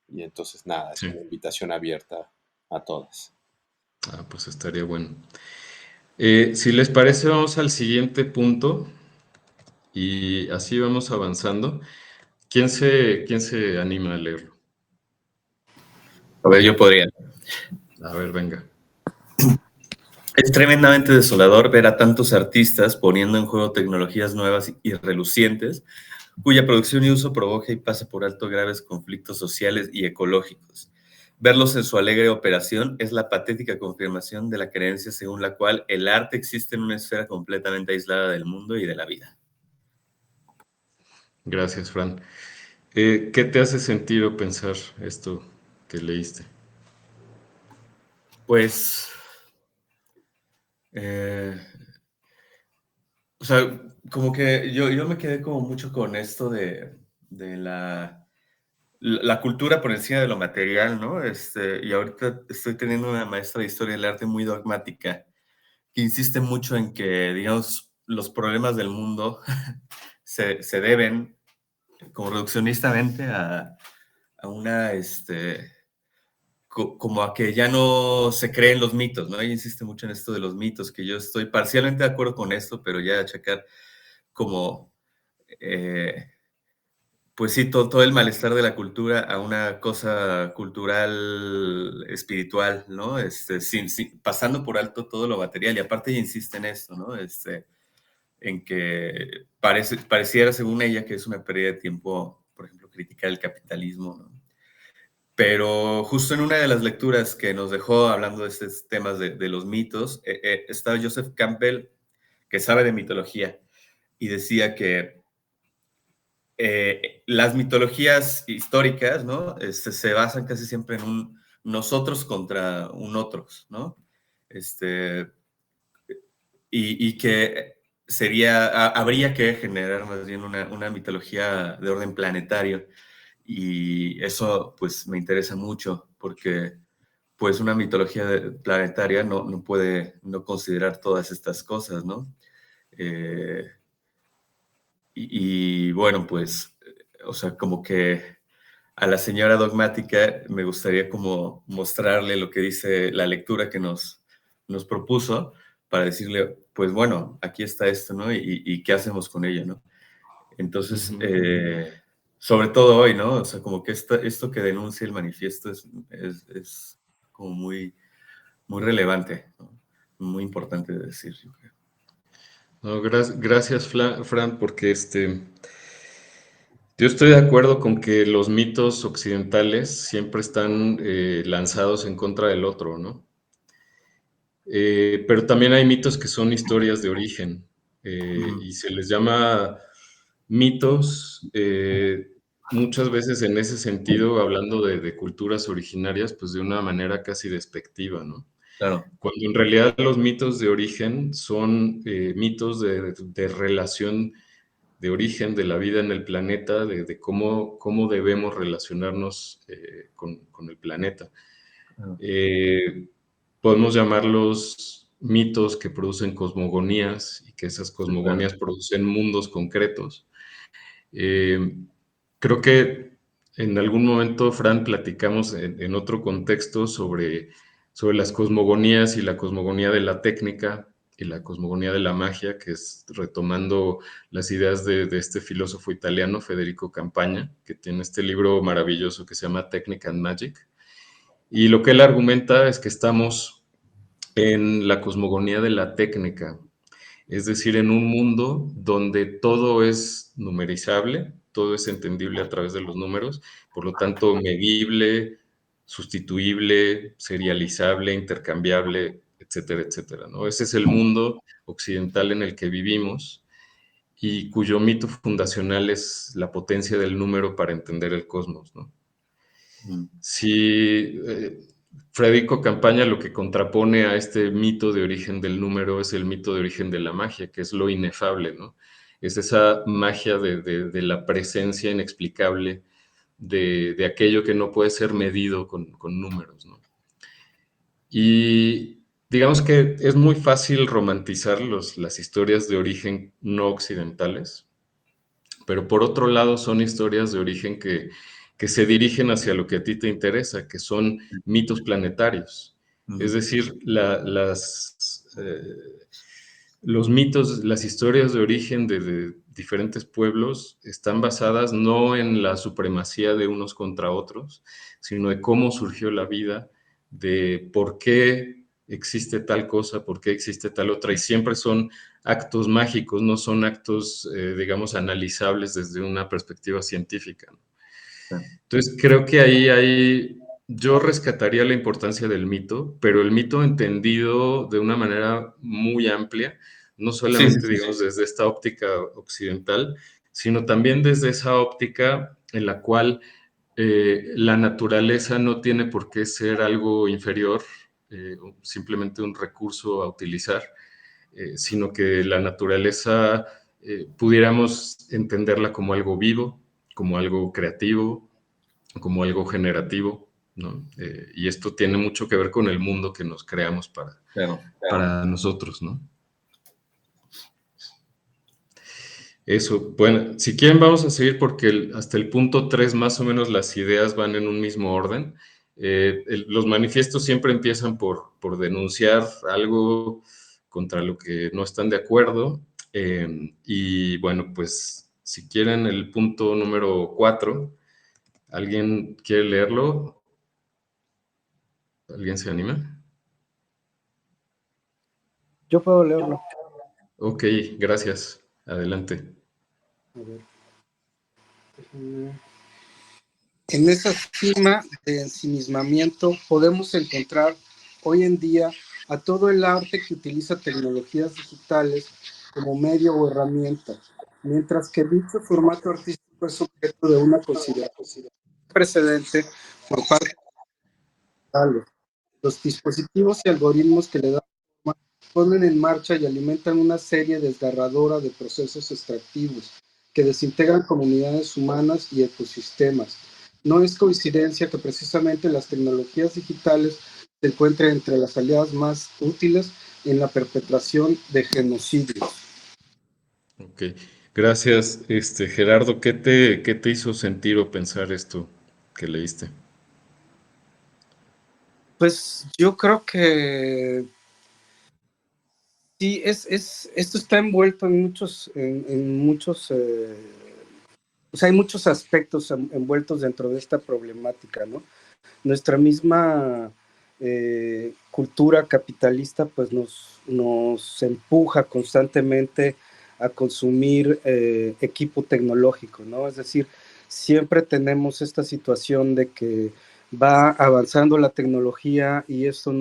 Y entonces, nada, es Sí. una invitación abierta a todas. Pues estaría bueno. Si les parece, vamos al siguiente punto y así vamos avanzando. ¿Quién se anima a leerlo? A ver, yo podría. A ver, venga. Es tremendamente desolador ver a tantos artistas poniendo en juego tecnologías nuevas y relucientes, cuya producción y uso provoca y pasa por alto graves conflictos sociales y ecológicos. Verlos en su alegre operación es la patética confirmación de la creencia según la cual el arte existe en una esfera completamente aislada del mundo y de la vida. Gracias, Fran. ¿Qué te hace sentir o pensar esto que leíste? Pues, o sea, como que yo me quedé como mucho con esto de la cultura por encima de lo material, ¿no? Y ahorita estoy teniendo una maestra de historia del arte muy dogmática, que insiste mucho en que, digamos, los problemas del mundo se deben, como reduccionistamente, a una, como a que ya no se creen los mitos, ¿no? Ella insiste mucho en esto de los mitos, que yo estoy parcialmente de acuerdo con esto, pero ya checar como... pues sí, todo el malestar de la cultura a una cosa cultural, espiritual, ¿no? Pasando por alto todo lo material. Y aparte ella insiste en esto, ¿no? En que pareciera, según ella, que es una pérdida de tiempo, por ejemplo, criticar el capitalismo, ¿no? Pero justo en una de las lecturas que nos dejó hablando de estos temas de los mitos, estaba Joseph Campbell, que sabe de mitología, y decía que las mitologías históricas, ¿no? Se basan casi siempre en un nosotros contra un otros, ¿no? Y que habría que generar más bien una mitología de orden planetario. Y eso, pues, me interesa mucho porque, pues, una mitología planetaria no puede no considerar todas estas cosas, ¿no? Bueno, pues, o sea, como que a la señora dogmática me gustaría como mostrarle lo que dice la lectura que nos propuso para decirle, pues bueno, aquí está esto, ¿no? Y qué hacemos con ello, ¿no? Entonces, sobre todo hoy, ¿no? O sea, como que esto que denuncia el manifiesto es como muy, muy relevante, ¿no? Muy importante de decir, yo creo. No, gracias, Fran, porque yo estoy de acuerdo con que los mitos occidentales siempre están lanzados en contra del otro, ¿no? Pero también hay mitos que son historias de origen y se les llama mitos muchas veces en ese sentido, hablando de culturas originarias, pues de una manera casi despectiva, ¿no? Claro. Cuando en realidad los mitos de origen son mitos de relación de origen de la vida en el planeta, de cómo debemos relacionarnos con el planeta. Podemos llamarlos mitos que producen cosmogonías y que esas cosmogonías producen mundos concretos. Creo que en algún momento, Fran, platicamos en otro contexto sobre las cosmogonías y la cosmogonía de la técnica y la cosmogonía de la magia, que es retomando las ideas de este filósofo italiano, Federico Campagna, que tiene este libro maravilloso que se llama Technic and Magic. Y lo que él argumenta es que estamos en la cosmogonía de la técnica, es decir, en un mundo donde todo es numerizable, todo es entendible a través de los números, por lo tanto, medible, sustituible, serializable, intercambiable, etcétera, etcétera, ¿no? Ese es el mundo occidental en el que vivimos y cuyo mito fundacional es la potencia del número para entender el cosmos, ¿no? Si Federico Campaña lo que contrapone a este mito de origen del número es el mito de origen de la magia, que es lo inefable, ¿no? Es esa magia de la presencia inexplicable de aquello que no puede ser medido con números, ¿no? Y digamos que es muy fácil romantizar las historias de origen no occidentales, pero por otro lado son historias de origen que se dirigen hacia lo que a ti te interesa, que son mitos planetarios. Es decir, los mitos, las historias de origen de diferentes pueblos están basadas no en la supremacía de unos contra otros, sino de cómo surgió la vida, de por qué existe tal cosa, por qué existe tal otra, y siempre son actos mágicos, no son actos, digamos, analizables desde una perspectiva científica. Entonces, creo que yo rescataría la importancia del mito, pero el mito entendido de una manera muy amplia, no solamente, digamos, desde esta óptica occidental, sino también desde esa óptica en la cual la naturaleza no tiene por qué ser algo inferior, simplemente un recurso a utilizar, sino que la naturaleza pudiéramos entenderla como algo vivo, como algo creativo, como algo generativo, ¿no? Y esto tiene mucho que ver con el mundo que nos creamos para nosotros, ¿no? Eso, bueno, si quieren vamos a seguir porque hasta el punto 3 más o menos las ideas van en un mismo orden. Los manifiestos siempre empiezan por denunciar algo contra lo que no están de acuerdo. Y bueno, pues si quieren el punto número 4, ¿alguien quiere leerlo? ¿Alguien se anima? Yo puedo leerlo. Ok, gracias. Adelante. A ver. En esa cima de ensimismamiento podemos encontrar hoy en día a todo el arte que utiliza tecnologías digitales como medio o herramienta, mientras que dicho formato artístico es objeto de una consideración precedente por parte de los dispositivos y algoritmos que le dan forma ponen en marcha y alimentan una serie desgarradora de procesos extractivos que desintegran comunidades humanas y ecosistemas. No es coincidencia que precisamente las tecnologías digitales se encuentren entre las aliadas más útiles en la perpetración de genocidios. Ok, gracias, Gerardo. ¿Qué te hizo sentir o pensar esto que leíste? Pues yo creo que sí, esto está envuelto en muchos, o sea, hay muchos aspectos envueltos dentro de esta problemática, ¿no? Nuestra misma cultura capitalista pues nos empuja constantemente a consumir equipo tecnológico, ¿no? Es decir, siempre tenemos esta situación de que va avanzando la tecnología y esto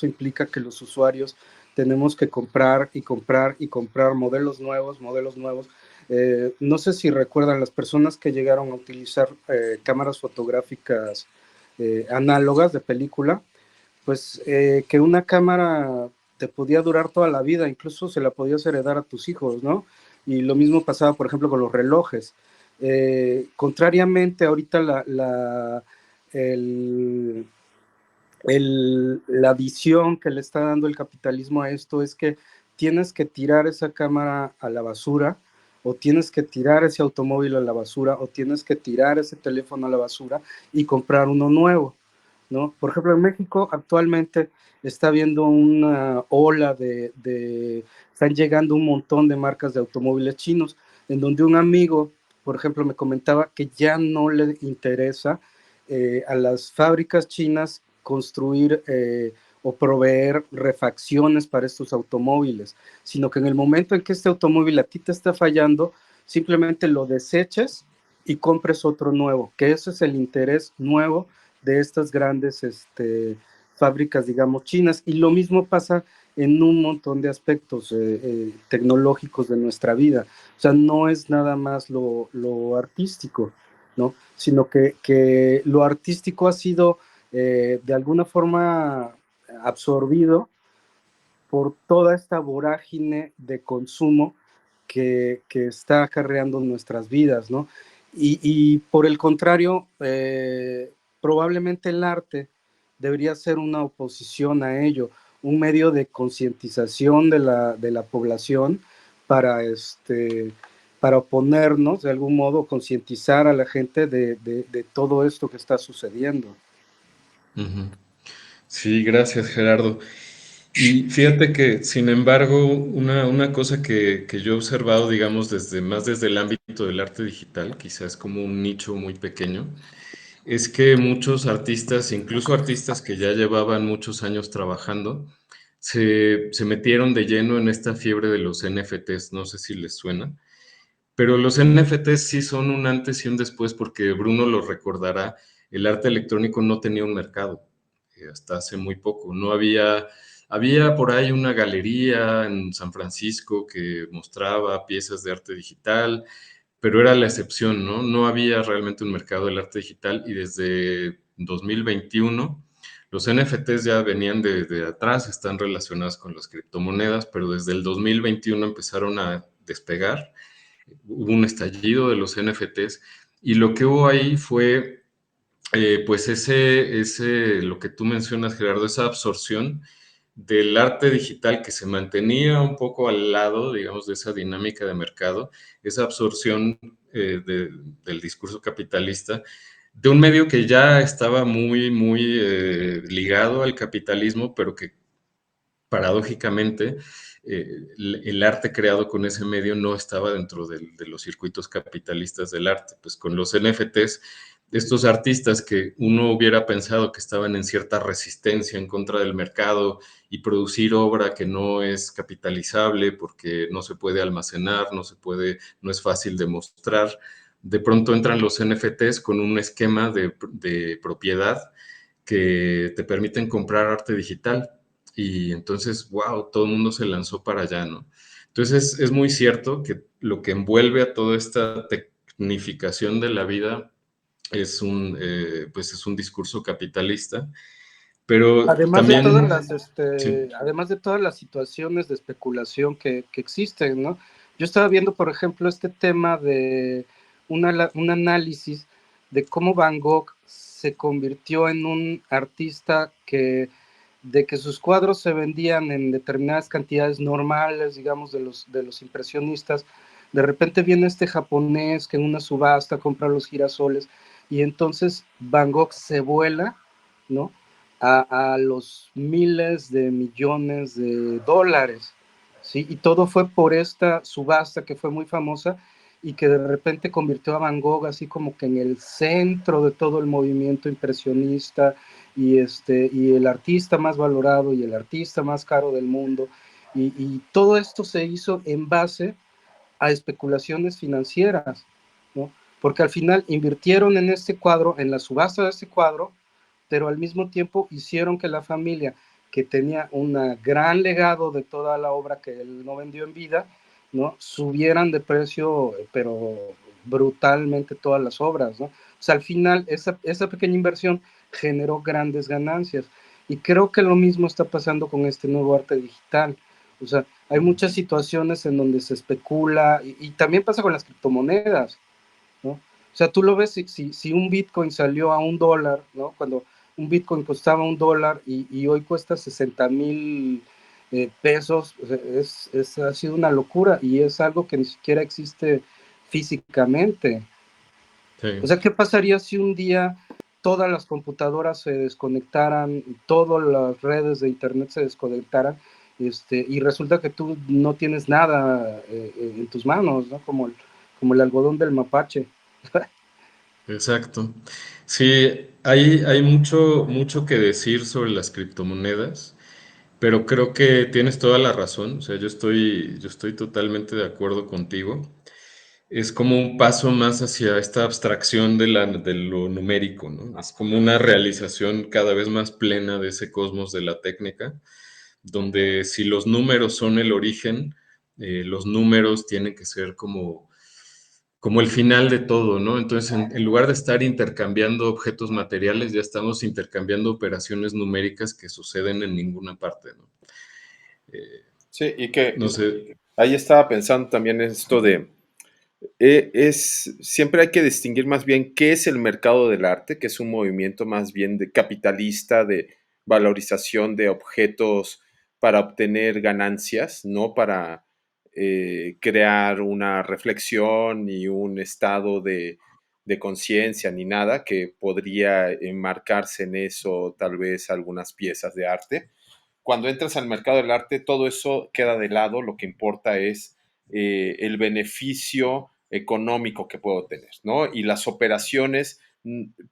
implica que los usuarios tenemos que comprar y comprar y comprar modelos nuevos. No sé si recuerdan las personas que llegaron a utilizar cámaras fotográficas análogas de película, pues que una cámara te podía durar toda la vida, incluso se la podías heredar a tus hijos, ¿no? Y lo mismo pasaba, por ejemplo, con los relojes. Contrariamente, ahorita la visión que le está dando el capitalismo a esto es que tienes que tirar esa cámara a la basura, o tienes que tirar ese automóvil a la basura, o tienes que tirar ese teléfono a la basura y comprar uno nuevo, ¿no? Por ejemplo, en México actualmente está habiendo una ola están llegando un montón de marcas de automóviles chinos, en donde un amigo, por ejemplo, me comentaba que ya no le interesa a las fábricas chinas construir o proveer refacciones para estos automóviles, sino que en el momento en que este automóvil a ti te está fallando, simplemente lo deseches y compres otro nuevo, que ese es el interés nuevo de estas grandes fábricas, digamos, chinas. Y lo mismo pasa en un montón de aspectos tecnológicos de nuestra vida. O sea, no es nada más lo artístico, ¿no? Sino que lo artístico ha sido de alguna forma absorbido por toda esta vorágine de consumo que está acarreando nuestras vidas, ¿no? Y por el contrario, probablemente el arte debería ser una oposición a ello, un medio de concientización de la población para, para oponernos, de algún modo, concientizar a la gente de todo esto que está sucediendo. Ujú. Sí, gracias, Gerardo. Y fíjate que, sin embargo, una cosa que yo he observado, digamos, más desde el ámbito del arte digital, quizás como un nicho muy pequeño, es que muchos artistas, incluso artistas que ya llevaban muchos años trabajando, se metieron de lleno en esta fiebre de los NFTs, no sé si les suena, pero los NFTs sí son un antes y un después porque Bruno lo recordará, el arte electrónico no tenía un mercado hasta hace muy poco, había por ahí una galería en San Francisco que mostraba piezas de arte digital, pero era la excepción, ¿no? No había realmente un mercado del arte digital y desde 2021 los NFTs ya venían de atrás, están relacionados con las criptomonedas, pero desde el 2021 empezaron a despegar, hubo un estallido de los NFTs y lo que hubo ahí fue, pues lo que tú mencionas, Gerardo, esa absorción del arte digital que se mantenía un poco al lado, digamos, de esa dinámica de mercado, esa absorción del discurso capitalista, de un medio que ya estaba muy ligado al capitalismo, pero que paradójicamente el arte creado con ese medio no estaba dentro de los circuitos capitalistas del arte. Pues con los NFTs, estos artistas que uno hubiera pensado que estaban en cierta resistencia en contra del mercado y producir obra que no es capitalizable porque no se puede almacenar, no es fácil de mostrar, de pronto entran los NFTs con un esquema de propiedad que te permiten comprar arte digital. Y entonces, wow, todo el mundo se lanzó para allá, ¿no? Entonces es muy cierto que lo que envuelve a toda esta tecnificación de la vida pues es un discurso capitalista, pero Además de todas también, las, sí, además de todas las situaciones de especulación que existen, ¿no? Yo estaba viendo, por ejemplo, este tema de un análisis de cómo Van Gogh se convirtió en un artista de que sus cuadros se vendían en determinadas cantidades normales, digamos, de los impresionistas. De repente viene este japonés que en una subasta compra los girasoles y entonces Van Gogh se vuela, ¿no? A los miles de millones de dólares, ¿sí? Y todo fue por esta subasta que fue muy famosa y que de repente convirtió a Van Gogh así como que en el centro de todo el movimiento impresionista y el artista más valorado y el artista más caro del mundo. Y todo esto se hizo en base a especulaciones financieras, ¿no? Porque al final invirtieron en este cuadro, en la subasta de este cuadro, pero al mismo tiempo hicieron que la familia, que tenía un gran legado de toda la obra que él no vendió en vida, ¿no? Subieran de precio, pero brutalmente todas las obras, ¿no? O sea, al final esa pequeña inversión generó grandes ganancias. Y creo que lo mismo está pasando con este nuevo arte digital. O sea, hay muchas situaciones en donde se especula y también pasa con las criptomonedas, ¿no? O sea, tú lo ves, si un Bitcoin salió a $1, ¿no? Cuando un Bitcoin costaba $1 y hoy cuesta 60,000 pesos, o sea, ha sido una locura y es algo que ni siquiera existe físicamente. O sí. sea, ¿qué pasaría si un día todas las computadoras se desconectaran, todas las redes de internet se desconectaran, y resulta que tú no tienes nada en tus manos, ¿no? Como el algodón del mapache. Exacto. Sí, hay mucho, mucho que decir sobre las criptomonedas, pero creo que tienes toda la razón. O sea, yo estoy totalmente de acuerdo contigo. Es como un paso más hacia esta abstracción de lo numérico, ¿no? Es como una realización cada vez más plena de ese cosmos de la técnica, donde si los números son el origen, los números tienen que ser como el final de todo, ¿no? Entonces, en lugar de estar intercambiando objetos materiales, ya estamos intercambiando operaciones numéricas que suceden en ninguna parte, ¿no? Sí, y que No sé. ahí estaba pensando también en esto de, siempre hay que distinguir más bien qué es el mercado del arte, que es un movimiento más bien de capitalista, de valorización de objetos para obtener ganancias, no para crear una reflexión ni un estado de conciencia ni nada que podría enmarcarse en eso tal vez algunas piezas de arte. Cuando entras al mercado del arte, todo eso queda de lado, lo que importa es el beneficio económico que puedo tener, ¿no? Y las operaciones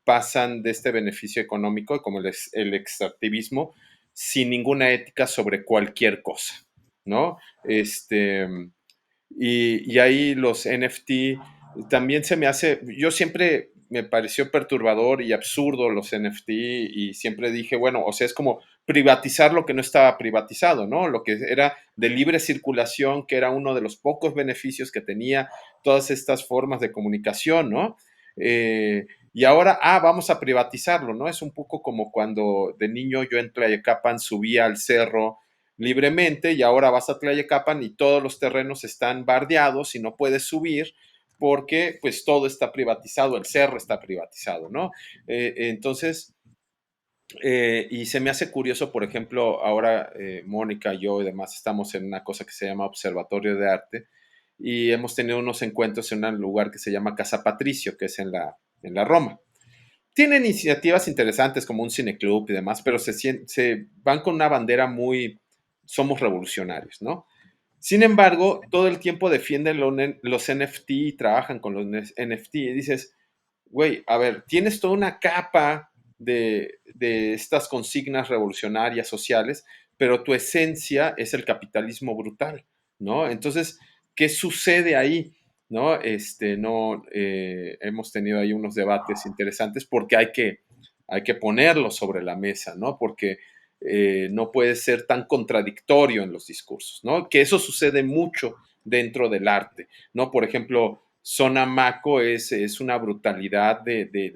pasan de este beneficio económico, como el extractivismo, sin ninguna ética sobre cualquier cosa, ¿no? Y ahí los NFT también se me hace, yo siempre me pareció perturbador y absurdo los NFT y siempre dije, bueno, o sea, es como privatizar lo que no estaba privatizado, ¿no? Lo que era de libre circulación, que era uno de los pocos beneficios que tenía todas estas formas de comunicación, ¿no? Y ahora, vamos a privatizarlo, ¿no? Es un poco como cuando de niño yo en Tlayacapan subía al cerro libremente y ahora vas a Tlayacapan y todos los terrenos están bardeados y no puedes subir porque pues todo está privatizado, el cerro está privatizado, ¿no? Entonces, y se me hace curioso, por ejemplo, ahora Mónica, yo y demás estamos en una cosa que se llama Observatorio de Arte y hemos tenido unos encuentros en un lugar que se llama Casa Patricio, que es en la Roma. Tienen iniciativas interesantes como un cineclub y demás, pero se van con una bandera muy, somos revolucionarios, ¿no? Sin embargo, todo el tiempo defienden los NFT y trabajan con los NFT y dices, güey, a ver, tienes toda una capa de estas consignas revolucionarias sociales, pero tu esencia es el capitalismo brutal, ¿no? Entonces, ¿qué sucede ahí? ¿No? No, hemos tenido ahí unos debates interesantes porque hay que ponerlo sobre la mesa, ¿no? Porque no puede ser tan contradictorio en los discursos, ¿no? Que eso sucede mucho dentro del arte, ¿no? Por ejemplo, Sonamaco es una brutalidad de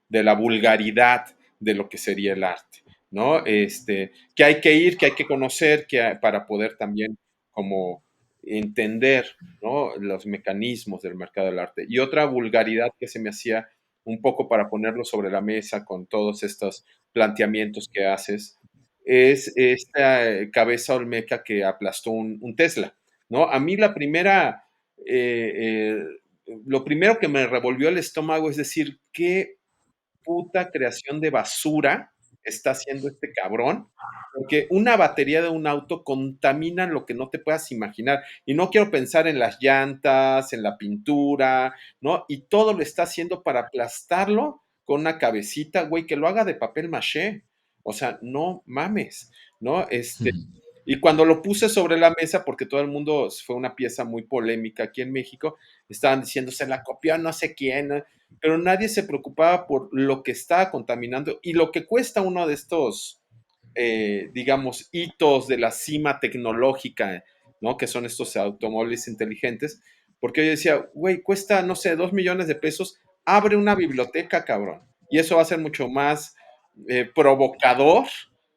la vulgaridad de lo que sería el arte, ¿no? Que hay que ir, que hay que conocer, para poder también como entender, ¿no? Los mecanismos del mercado del arte. Y otra vulgaridad que se me hacía un poco para ponerlo sobre la mesa con todos estos planteamientos que haces, es esta cabeza olmeca que aplastó un Tesla, ¿no? A mí eh, lo primero que me revolvió el estómago es decir, qué puta creación de basura está haciendo este cabrón, porque una batería de un auto contamina lo que no te puedas imaginar. Y no quiero pensar en las llantas, en la pintura, ¿no? Y todo lo está haciendo para aplastarlo con una cabecita, güey, que lo haga de papel maché. O sea, no mames, ¿no? Y cuando lo puse sobre la mesa, porque todo el mundo fue una pieza muy polémica aquí en México, estaban diciendo, se la copió no sé quién, ¿no? Pero nadie se preocupaba por lo que estaba contaminando y lo que cuesta uno de estos, digamos, hitos de la cima tecnológica, ¿no? Que son estos automóviles inteligentes, porque yo decía, güey, cuesta, no sé, 2 millones de pesos, abre una biblioteca, cabrón. Y eso va a ser mucho más provocador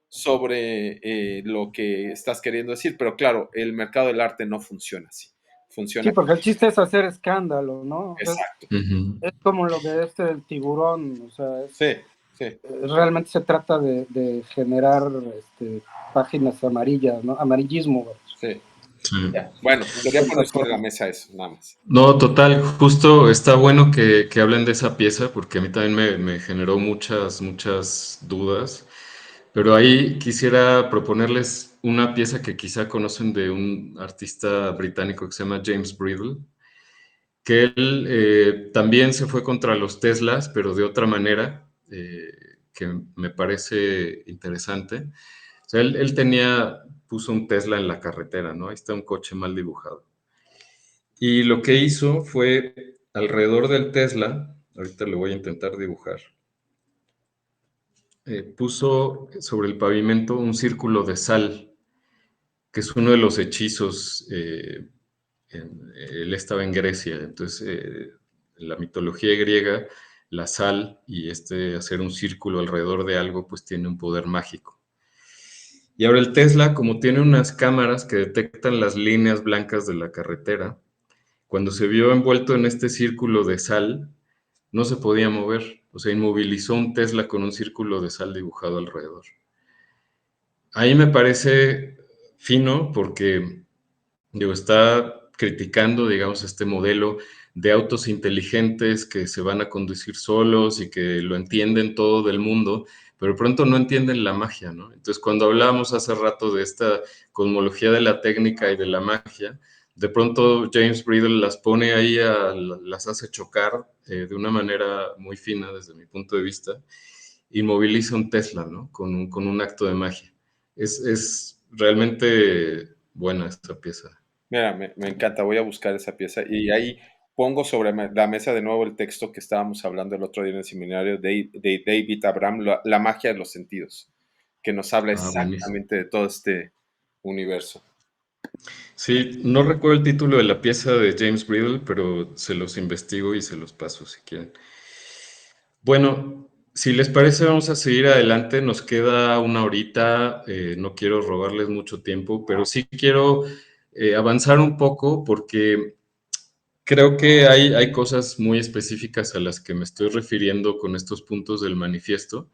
sobre lo que estás queriendo decir, pero claro, el mercado del arte no funciona así. Sí, Funciona. porque el chiste es hacer escándalo, ¿no? O sea, Exacto. Ujú. es como lo de del tiburón, o sea, Sí, sí. realmente se trata de generar páginas amarillas, ¿no? Amarillismo, güey. Sí. Sí. Ya. Bueno, quería poner sobre la mesa eso, nada más. No, total, justo está bueno que hablen de esa pieza porque a mí también me generó muchas, muchas dudas. Pero ahí quisiera proponerles una pieza que quizá conocen de un artista británico que se llama James Bridle. que él también se fue contra los Teslas, pero de otra manera, que me parece interesante. O sea, él puso un Tesla en la carretera, ¿no? Ahí está un coche mal dibujado. Y lo que hizo fue, alrededor del Tesla, ahorita lo voy a intentar dibujar, puso sobre el pavimento un círculo de sal, que es uno de los hechizos. Él estaba en Grecia, entonces en la mitología griega, la sal y hacer un círculo alrededor de algo, pues tiene un poder mágico. Y ahora el Tesla, como tiene unas cámaras que detectan las líneas blancas de la carretera, cuando se vio envuelto en este círculo de sal, no se podía mover. O sea, inmovilizó un Tesla con un círculo de sal dibujado alrededor. Ahí me parece fino porque, digo, está criticando, digamos, este modelo de autos inteligentes que se van a conducir solos y que lo entienden todo del mundo, pero pronto no entienden la magia, ¿no? Entonces, cuando hablábamos hace rato de esta cosmología de la técnica y de la magia, de pronto James Bridle las pone ahí, las hace chocar de una manera muy fina desde mi punto de vista, y moviliza un Tesla, ¿no? Con un acto de magia. Es realmente buena esta pieza. Mira, me encanta, voy a buscar esa pieza y ahí pongo sobre la mesa de nuevo el texto que estábamos hablando el otro día en el seminario de David Abraham, la magia de los sentidos, que nos habla Ah, buenísimo. exactamente de todo este universo. Sí, no recuerdo el título de la pieza de James Bridle, pero se los investigo y se los paso si quieren. Bueno, si les parece, vamos a seguir adelante. Nos queda una horita. No quiero robarles mucho tiempo, pero sí quiero avanzar un poco porque creo que hay cosas muy específicas a las que me estoy refiriendo con estos puntos del manifiesto.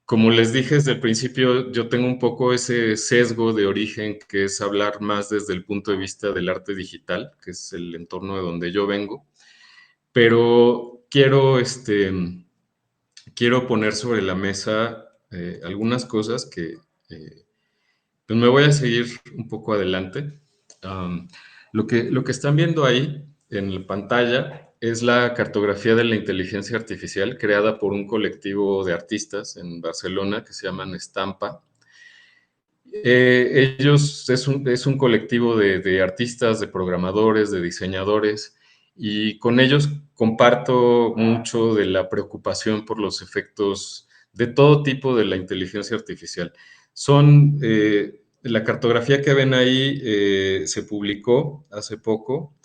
Como les dije desde el principio, yo tengo un poco ese sesgo de origen que es hablar más desde el punto de vista del arte digital, que es el entorno de donde yo vengo, pero quiero poner sobre la mesa algunas cosas que pues me voy a seguir un poco adelante. Um, lo que están viendo ahí en la pantalla es la cartografía de la inteligencia artificial creada por un colectivo de artistas en Barcelona que se llaman Estampa. Ellos es un colectivo de artistas, de programadores, de diseñadores, y con ellos comparto mucho de la preocupación por los efectos de todo tipo de la inteligencia artificial. La cartografía que ven ahí se publicó hace poco.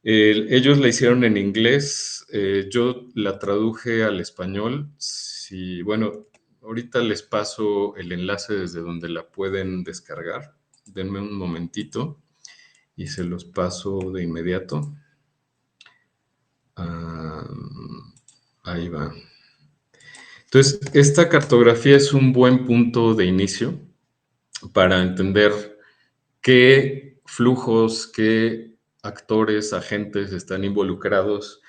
Ellos la hicieron en inglés, yo la traduje al español. Sí, bueno, ahorita les paso el enlace desde donde la pueden descargar. Denme un momentito y se los paso de inmediato. Ah, ahí va. Entonces, esta cartografía es un buen punto de inicio para entender qué flujos, qué actores, agentes están involucrados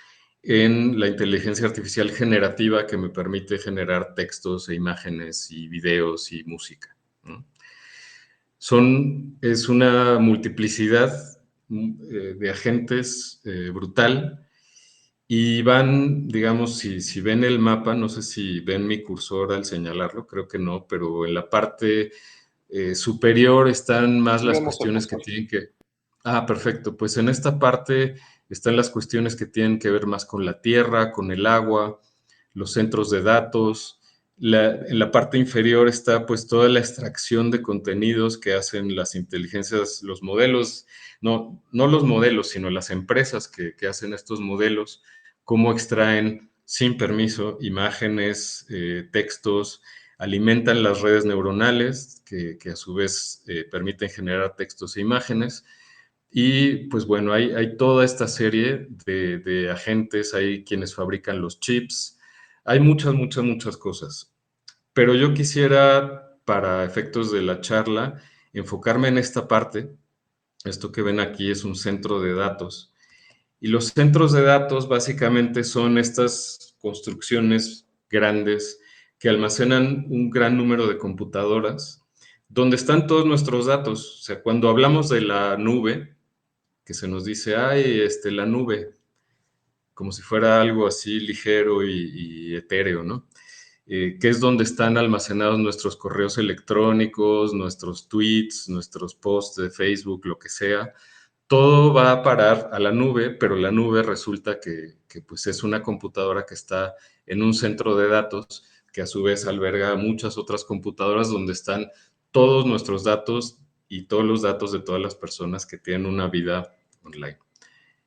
en la inteligencia artificial generativa que me permite generar textos e imágenes y videos y música, ¿no? Es una multiplicidad de agentes brutal y van, digamos, si ven el mapa, no sé si ven mi cursor al señalarlo, creo que no, pero en la parte superior están más Sí, las vemos el cuestiones que cursor. tienen que... Ah, perfecto. Pues en esta parte están las cuestiones que tienen que ver más con la tierra, con el agua, los centros de datos. En la parte inferior está pues toda la extracción de contenidos que hacen las inteligencias, los modelos, no los modelos, sino las empresas que hacen estos modelos, cómo extraen sin permiso imágenes, textos, alimentan las redes neuronales que a su vez permiten generar textos e imágenes. Y pues bueno, hay toda esta serie de agentes, hay quienes fabrican los chips, hay muchas cosas. Pero yo quisiera, para efectos de la charla, enfocarme en esta parte. Esto que ven aquí es un centro de datos. Y los centros de datos básicamente son estas construcciones grandes que almacenan un gran número de computadoras donde están todos nuestros datos. O sea, cuando hablamos de la nube, que se nos dice, ay, la nube, como si fuera algo así ligero y etéreo, ¿no? Que es donde están almacenados nuestros correos electrónicos, nuestros tweets, nuestros posts de Facebook, lo que sea. Todo va a parar a la nube, pero la nube resulta que pues es una computadora que está en un centro de datos que a su vez alberga muchas otras computadoras donde están todos nuestros datos y todos los datos de todas las personas que tienen una vida online.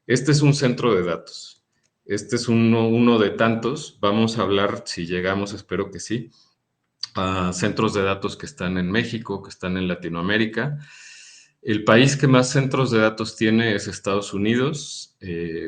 Este es un centro de datos. Este es uno de tantos. Vamos a hablar, si llegamos, espero que sí, a centros de datos que están en México, que están en Latinoamérica. El país que más centros de datos tiene es Estados Unidos,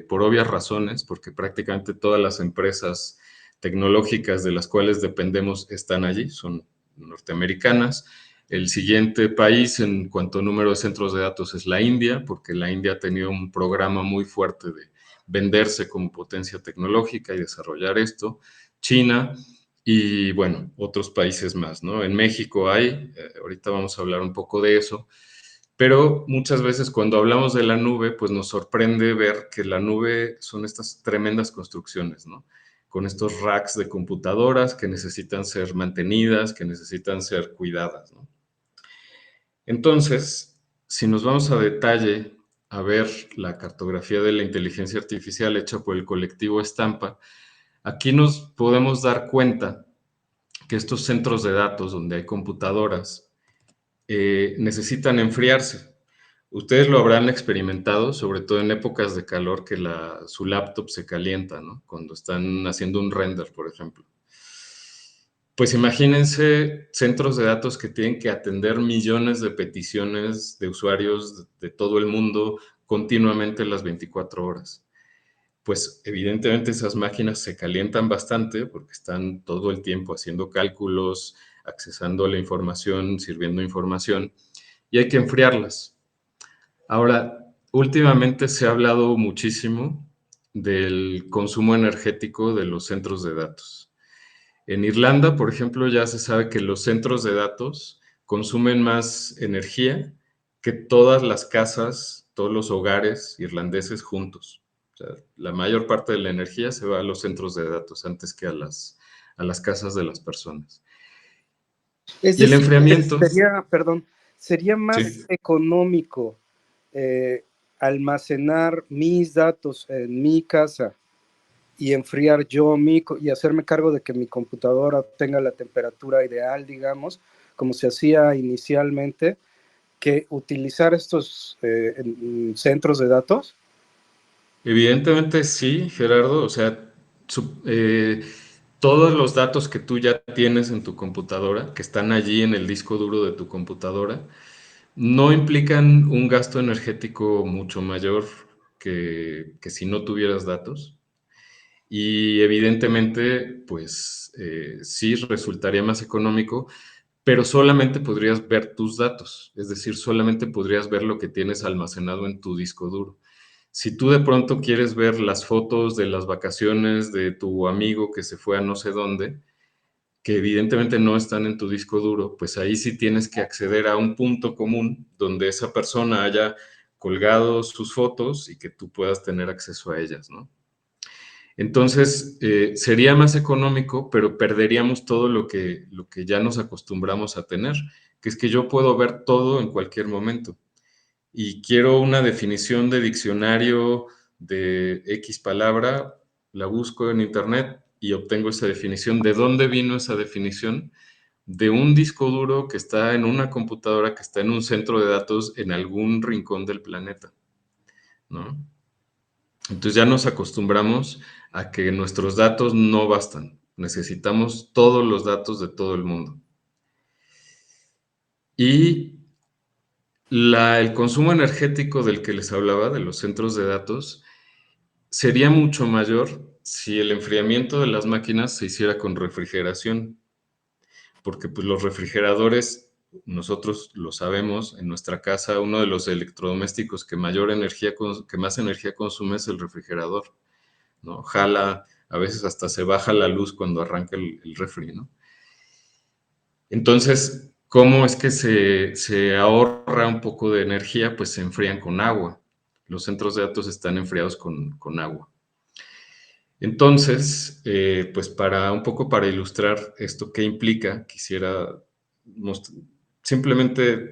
por obvias razones, porque prácticamente todas las empresas tecnológicas de las cuales dependemos están allí, son norteamericanas. El siguiente país en cuanto a número de centros de datos es la India, porque la India ha tenido un programa muy fuerte de venderse como potencia tecnológica y desarrollar esto. China y, bueno, otros países más, ¿no? En México hay, ahorita vamos a hablar un poco de eso, pero muchas veces cuando hablamos de la nube, pues nos sorprende ver que la nube son estas tremendas construcciones, ¿no? Con estos racks de computadoras que necesitan ser mantenidas, que necesitan ser cuidadas, ¿no? Entonces, si nos vamos a detalle a ver la cartografía de la inteligencia artificial hecha por el colectivo Estampa, aquí nos podemos dar cuenta que estos centros de datos donde hay computadoras necesitan enfriarse. Ustedes lo habrán experimentado, sobre todo en épocas de calor, que su laptop se calienta, ¿no? Cuando están haciendo un render, por ejemplo. Pues imagínense centros de datos que tienen que atender millones de peticiones de usuarios de todo el mundo continuamente las 24 horas. Pues evidentemente esas máquinas se calientan bastante porque están todo el tiempo haciendo cálculos, accesando la información, sirviendo información, y hay que enfriarlas. Ahora, últimamente se ha hablado muchísimo del consumo energético de los centros de datos. En Irlanda, por ejemplo, ya se sabe que los centros de datos consumen más energía que todas las casas, todos los hogares irlandeses juntos. O sea, la mayor parte de la energía se va a los centros de datos antes que a las casas de las personas. Es Y el decir, enfriamiento, sería más sí. económico almacenar mis datos en mi casa y enfriar y hacerme cargo de que mi computadora tenga la temperatura ideal, digamos, como se hacía inicialmente, que utilizar estos centros de datos. Evidentemente sí, Gerardo. O sea, todos los datos que tú ya tienes en tu computadora, que están allí en el disco duro de tu computadora, no implican un gasto energético mucho mayor que si no tuvieras datos. Y evidentemente, pues sí resultaría más económico, pero solamente podrías ver tus datos, es decir, solamente podrías ver lo que tienes almacenado en tu disco duro. Si tú de pronto quieres ver las fotos de las vacaciones de tu amigo que se fue a no sé dónde, que evidentemente no están en tu disco duro, pues ahí sí tienes que acceder a un punto común donde esa persona haya colgado sus fotos y que tú puedas tener acceso a ellas, ¿no? Entonces, sería más económico, pero perderíamos todo lo que ya nos acostumbramos a tener, que es que yo puedo ver todo en cualquier momento. Y quiero una definición de diccionario de X palabra, la busco en internet y obtengo esa definición. ¿De dónde vino esa definición? De un disco duro que está en una computadora, que está en un centro de datos en algún rincón del planeta, ¿no? Entonces ya nos acostumbramos a que nuestros datos no bastan. Necesitamos todos los datos de todo el mundo. Y el consumo energético del que les hablaba, de los centros de datos, sería mucho mayor si el enfriamiento de las máquinas se hiciera con refrigeración, porque pues los refrigeradores, nosotros lo sabemos, en nuestra casa uno de los electrodomésticos que más energía consume es el refrigerador, ¿no? Jala, a veces hasta se baja la luz cuando arranca el refri, ¿no? Entonces, ¿cómo es que se ahorra un poco de energía? Pues se enfrían con agua. Los centros de datos están enfriados con agua. Entonces, pues un poco para ilustrar esto qué implica, quisiera simplemente,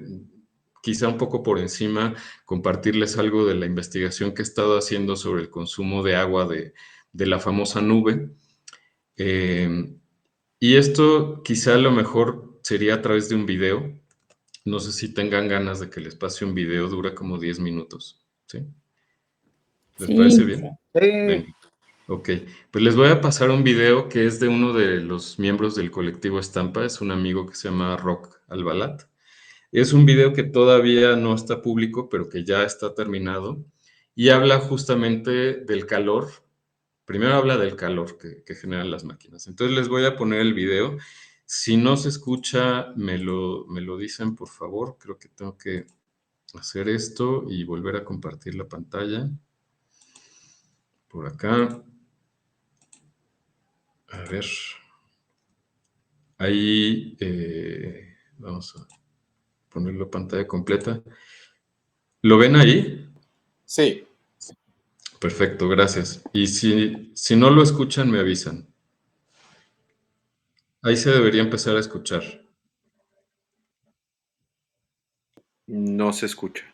quizá un poco por encima, compartirles algo de la investigación que he estado haciendo sobre el consumo de agua de la famosa nube. Y esto quizá a lo mejor sería a través de un video. No sé si tengan ganas de que les pase un video, dura como 10 minutos. ¿Sí? ¿Les parece Sí, bien? Sí. Venga. Ok, pues les voy a pasar un video que es de uno de los miembros del colectivo Estampa, es un amigo que se llama Rock Albalat. Es un video que todavía no está público, pero que ya está terminado y habla justamente del calor. Primero habla del calor que generan las máquinas. Entonces les voy a poner el video. Si no se escucha, me lo dicen, por favor. Creo que tengo que hacer esto y volver a compartir la pantalla. Por acá. A ver. Ahí vamos a poner la pantalla completa. ¿Lo ven ahí? Sí, Perfecto, gracias. Y si no lo escuchan, me avisan. Ahí se debería empezar a escuchar. no se escucha.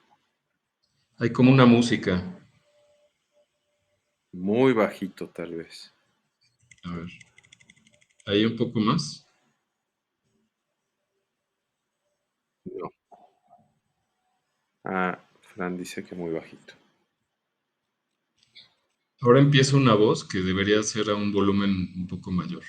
Hay como una música. Muy bajito, tal vez. A ver. Ahí un poco más. No. Ah, Fran dice que muy bajito. Ahora empieza una voz que debería ser a un volumen un poco mayor.